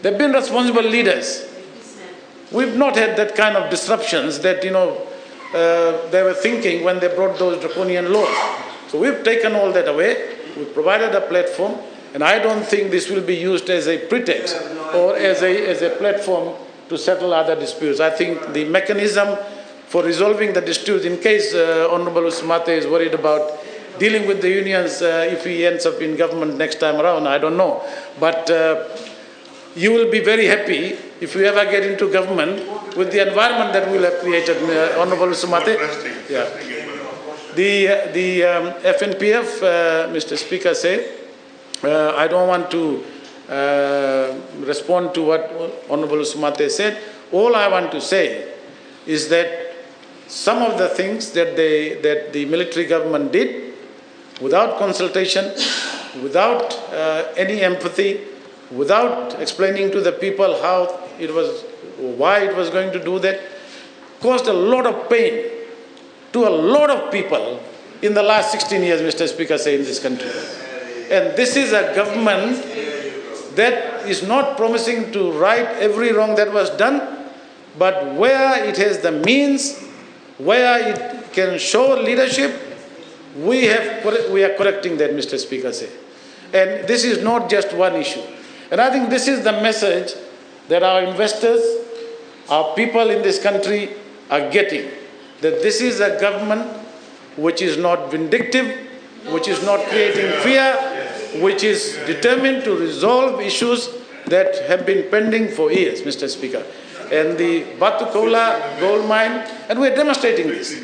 they've been responsible leaders. We've not had that kind of disruptions that, they were thinking when they brought those draconian laws. So we've taken all that away. We've provided a platform, and I don't think this will be used as a pretext or as a platform to settle other disputes. I think the mechanism for resolving the disputes, in case Honorable Usmate is worried about dealing with the unions if he ends up in government next time around, I don't know. But you will be very happy if you ever get into government with the environment that we'll have created, Honorable Usmate. Yeah. The FNPF, Mr. Speaker, said, I don't want to respond to what Honorable Usmate said. All I want to say is that some of the things that the military government did without consultation, without any empathy, without explaining to the people why it was going to do that, caused a lot of pain to a lot of people in the last 16 years, Mr. Speaker, say, in this country. And this is a government that is not promising to right every wrong that was done, but where it has the means, where it can show leadership, we are correcting that, Mr. Speaker, say. And this is not just one issue. And I think this is the message that our investors, our people in this country are getting, that this is a government which is not vindictive, which is not creating fear, which is determined to resolve issues that have been pending for years, Mr. Speaker. And the Batu Kola gold mine, and we're demonstrating this.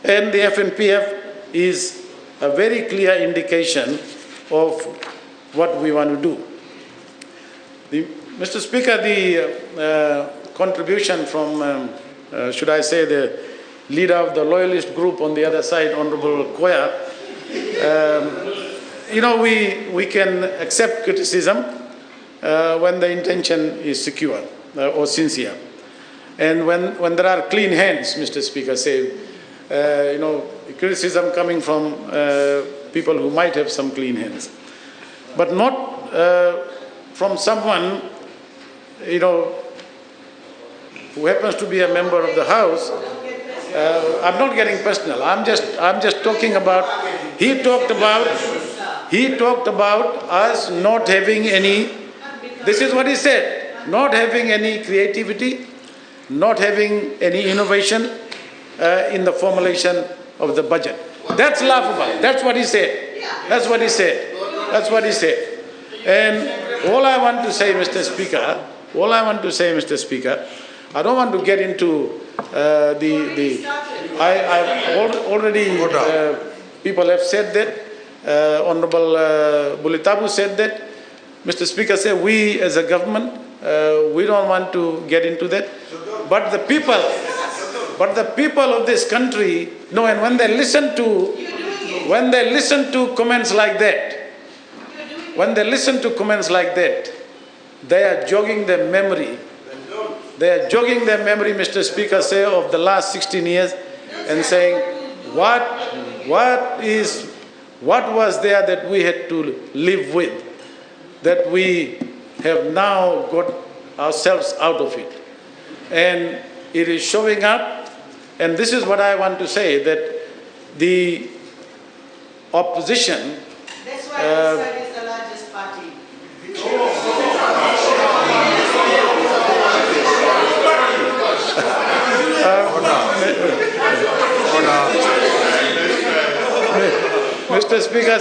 And the FNPF is a very clear indication of what we want to do. Mr. Speaker, the contribution from, should I say, the leader of the loyalist group on the other side, Honorable Koya, we can accept criticism when the intention is secure or sincere. And when there are clean hands, Mr. Speaker, say, criticism coming from people who might have some clean hands. But not from someone, who happens to be a member of the House. I'm not getting personal. I'm just talking about. He talked about us not having any. This is what he said: not having any creativity, not having any innovation in the formulation of the budget. That's laughable. That's what he said. That's what he said. That's what he said. And all I want to say, Mr. Speaker, I don't want to get into people have said that, Honorable Bulitabu said that. Mr. Speaker said, we as a government, we don't want to get into that. But the people of this country, no, and when they listen to comments like that, they are jogging their memory. They are jogging their memory, Mr. Speaker, say, of the last 16 years and saying, what was there that we had to live with, that we have now got ourselves out of it. And it is showing up, and this is what I want to say, that the opposition... That's why Prasad is the largest party. Mr. Speaker,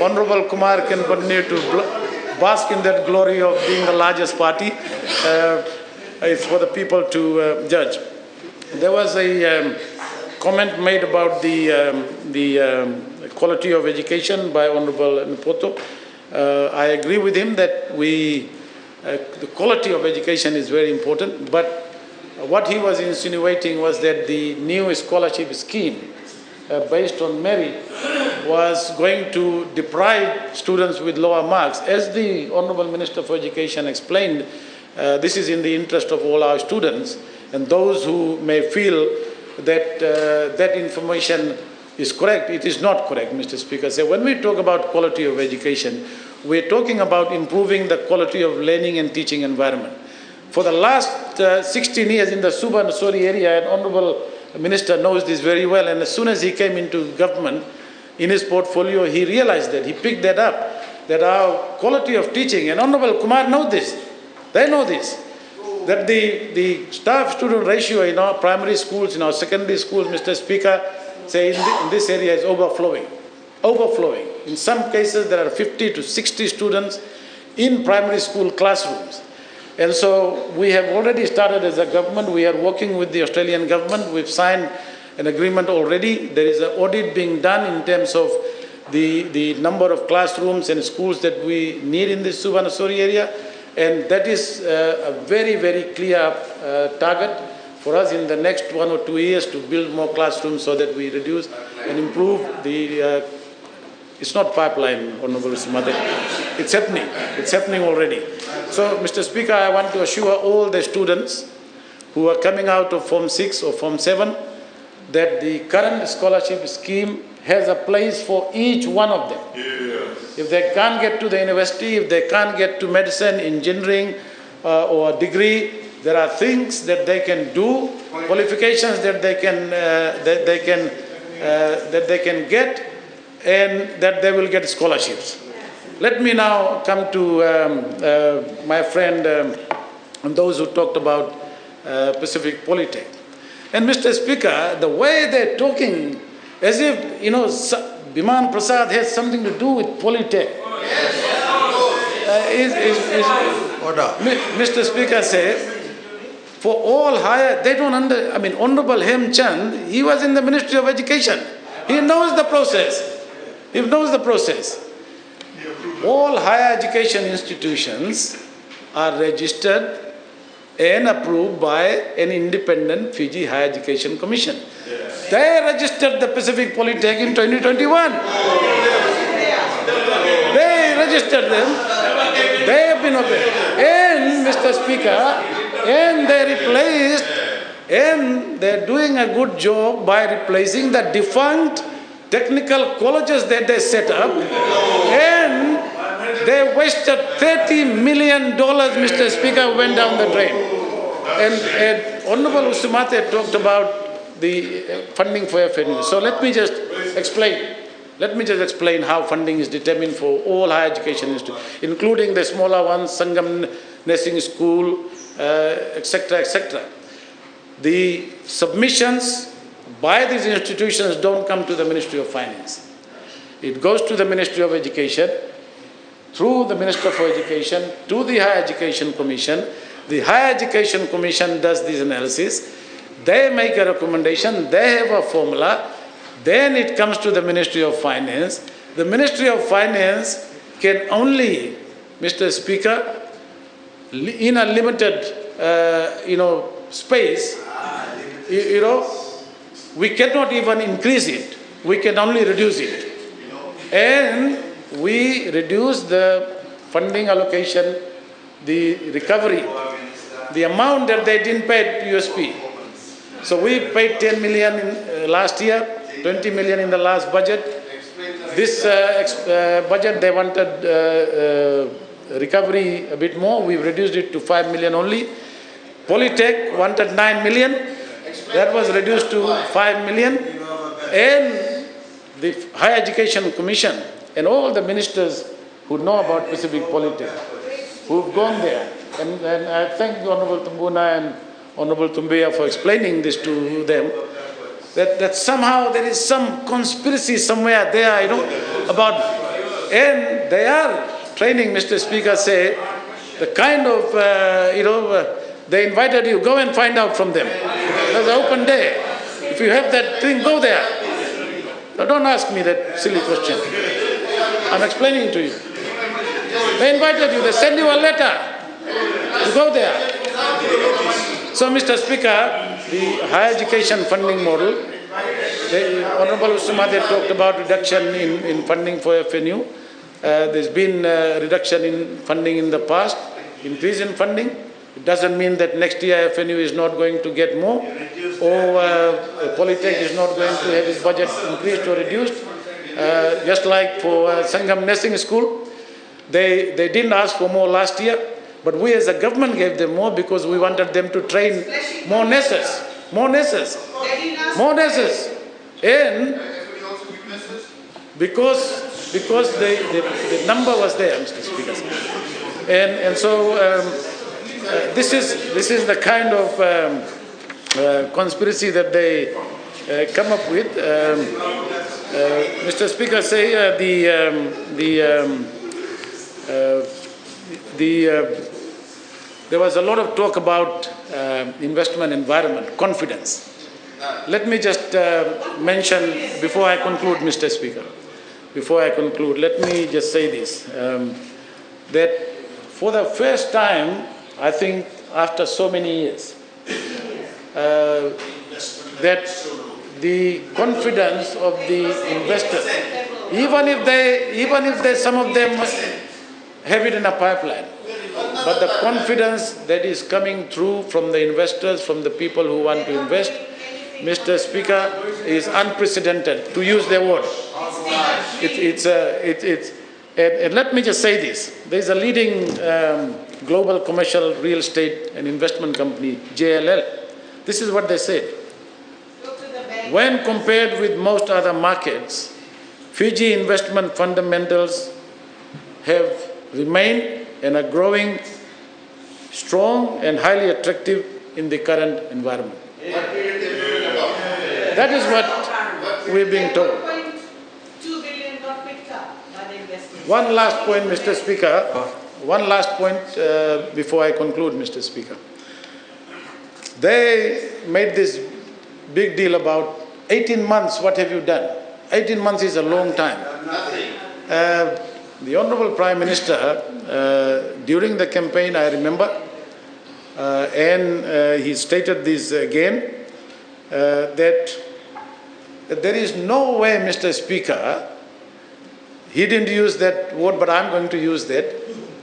Honorable Kumar can continue to bask in that glory of being the largest party. It's for the people to judge. There was a comment made about the quality of education by Honorable Npoto. I agree with him that the quality of education is very important, but what he was insinuating was that the new scholarship scheme based on merit was going to deprive students with lower marks. As the Honourable Minister for Education explained, this is in the interest of all our students, and those who may feel that that information is correct, it is not correct, Mr. Speaker. So when we talk about quality of education, we're talking about improving the quality of learning and teaching environment. For the last 16 years in the Suba and Sori area, an Honourable Minister knows this very well, and as soon as he came into government, in his portfolio, he realized that, he picked that up, that our quality of teaching, and Honourable Kumar knows this, they know this, that the staff-student ratio in our primary schools, in our secondary schools, Mr. Speaker, say in this area is overflowing. In some cases, there are 50 to 60 students in primary school classrooms. And so we have already started as a government. We are working with the Australian government. We've signed an agreement already. There is an audit being done in terms of the number of classrooms and schools that we need in this Suvarnasori area. And that is a very, very clear target for us in the next 1 or 2 years to build more classrooms so that we reduce and improve the, it's not pipeline, Honourable Sumate, it's happening already. So, Mr. Speaker, I want to assure all the students who are coming out of Form 6 or Form 7 that the current scholarship scheme has a place for each one of them. Yes. If they can't get to the university, if they can't get to medicine, engineering or a degree, there are things that they can do, qualifications that they can get, and that they will get scholarships. Let me now come to my friend and those who talked about Pacific Polytech. And Mr. Speaker, the way they're talking, as if, you know, Biman Prasad has something to do with Polytech. Mr. Speaker says, for all higher, they don't Honourable Hem Chand, he was in the Ministry of Education. He knows the process. All higher education institutions are registered and approved by an independent Fiji Higher Education Commission. Yes. They registered the Pacific Polytech in 2021. They registered them. They have been obeyed. And, Mr. Speaker, and they're doing a good job by replacing the defunct technical colleges that they set up, and they wasted $30 million, Mr. Speaker, went down the drain. And Honourable Usumate talked about the funding for FNU. So let me just explain how funding is determined for all higher education institutions, including the smaller ones, Sangam Nursing School, etc., etc. The submissions by these institutions don't come to the Ministry of Finance. It goes to the Ministry of Education, through the Minister for Education, to the Higher Education Commission. The Higher Education Commission does this analysis. They make a recommendation, they have a formula, then it comes to the Ministry of Finance. The Ministry of Finance can only, Mr. Speaker, in a limited, space, we cannot even increase it. We can only reduce it. And we reduce the funding allocation, the recovery, the amount that they didn't pay to USP. So we paid 10 million in, last year, 20 million in the last budget. This budget, they wanted recovery a bit more. We've reduced it to 5 million only. Polytech wanted 9 million. That was reduced to 5 million. And the Higher Education Commission and all the ministers who know about Pacific Polytech, who've gone there, and I thank the Honourable Tumbuna and Honourable Tumbia for explaining this to them, that somehow there is some conspiracy somewhere there, about, and they are training, Mr. Speaker, say, the kind of, they invited you, go and find out from them. There's an open day. If you have that thing, go there. Now don't ask me that silly question. I'm explaining to you. They invited you, they send you a letter to go there. So, Mr. Speaker, the higher education funding model The Honorable Ustamate talked about reduction in funding for FNU. There's been a reduction in funding in the past, increase in funding. It doesn't mean that next year FNU is not going to get more, or Polytech is not going to have its budget increased or reduced. Just like for Sangam Nursing School, they didn't ask for more last year, but we as a government gave them more because we wanted them to train more nurses, and because the number was there, Mr. Speaker, and so this is the kind of conspiracy that they come up with. Mr. Speaker, say there was a lot of talk about investment environment, confidence. Let me just mention, before I conclude, Mr. Speaker, let me just say this, that for the first time, I think after so many years, that the confidence of the investors, even if they some of them have it in a pipeline, but the confidence that is coming through from the investors, from the people who want to invest, Mr. Speaker, is unprecedented, to use their word. And let me just say this. There's a leading global commercial real estate and investment company, JLL. This is what they said. When compared with most other markets, Fiji investment fundamentals have remained and are growing strong and highly attractive in the current environment. That is what we're being told. One last point, Mr. Speaker. One last point before I conclude, Mr. Speaker. They made this big deal about 18 months, what have you done? 18 months is a long time. The Honorable Prime Minister, during the campaign, I remember, and he stated this again, that there is no way, Mr. Speaker, he didn't use that word, but I'm going to use that.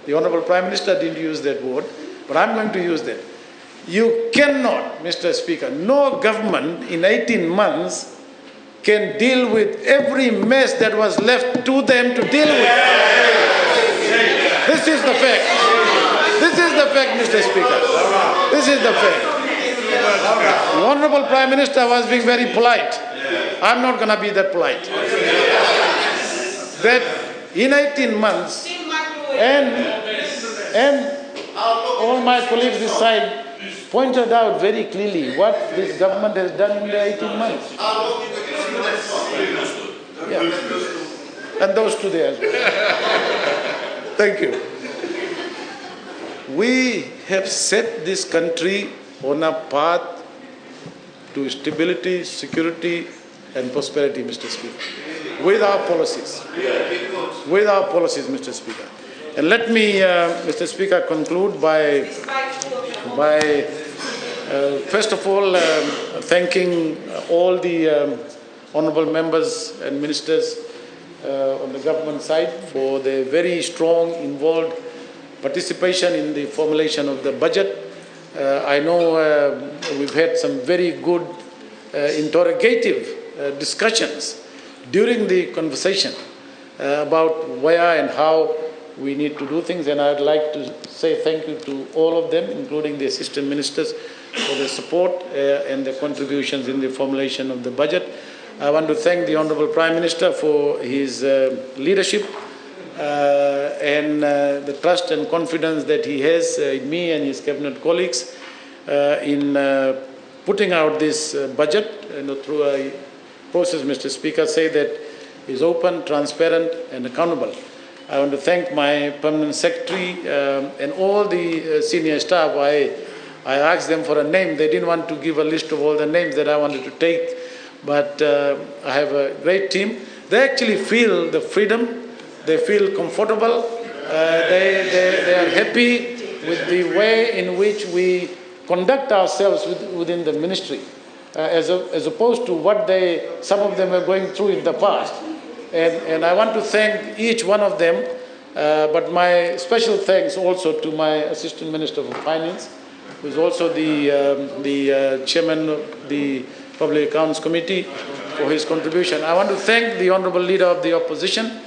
The Honorable Prime Minister didn't use that word, but I'm going to use that. You cannot, Mr. Speaker, no government in 18 months can deal with every mess that was left to them to deal with. This is the fact. This is the fact, Mr. Speaker. This is the fact. The Honorable Prime Minister was being very polite. I'm not going to be that polite. That in 18 months, and all my colleagues this side pointed out very clearly what this government has done in the 18 months. Yeah. And those two there as well. Thank you. We have set this country on a path to stability, security, and prosperity, Mr. Speaker, with our policies. With our policies, Mr. Speaker. And let me, Mr. Speaker, conclude by first of all, thanking all the honourable members and ministers on the government side for their very strong, involved participation in the formulation of the budget. I know we've had some very good interrogative discussions during the conversation about where and how we need to do things, and I'd like to say thank you to all of them, including the assistant ministers, for the support and the contributions in the formulation of the budget. I want to thank the Honourable Prime Minister for his leadership and the trust and confidence that he has in me and his cabinet colleagues in putting out this budget through a process, Mr. Speaker, say that is open, transparent and accountable. I want to thank my permanent secretary and all the senior staff. I asked them for a name. They didn't want to give a list of all the names that I wanted to take, but I have a great team. They actually feel the freedom. They feel comfortable. They are happy with the way in which we conduct ourselves within the ministry. as opposed to what some of them are going through in the past. And I want to thank each one of them, but my special thanks also to my Assistant Minister for Finance, who is also the Chairman of the Public Accounts Committee, for his contribution. I want to thank the Honourable Leader of the Opposition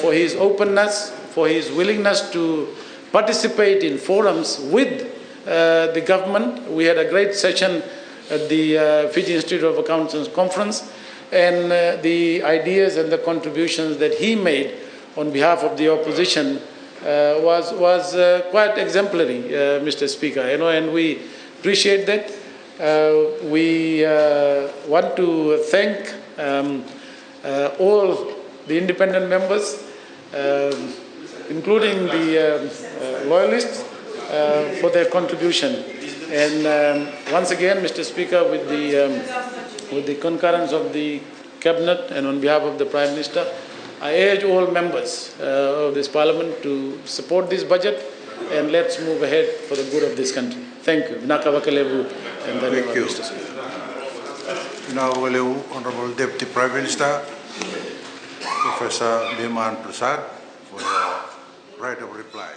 for his openness, for his willingness to participate in forums with the government. We had a great session at the Fiji Institute of Accountants Conference, and the ideas and the contributions that he made on behalf of the opposition was quite exemplary, Mr. Speaker, and we appreciate that. We want to thank all the independent members, including the loyalists, for their contribution. And once again, Mr. Speaker, with the concurrence of the Cabinet and on behalf of the Prime Minister, I urge all members of this Parliament to support this budget, and let's move ahead for the good of this country. Thank you. Thank you. Mr. Speaker. Now, Honourable Deputy Prime Minister, Professor Biman Prasad, for the right of reply.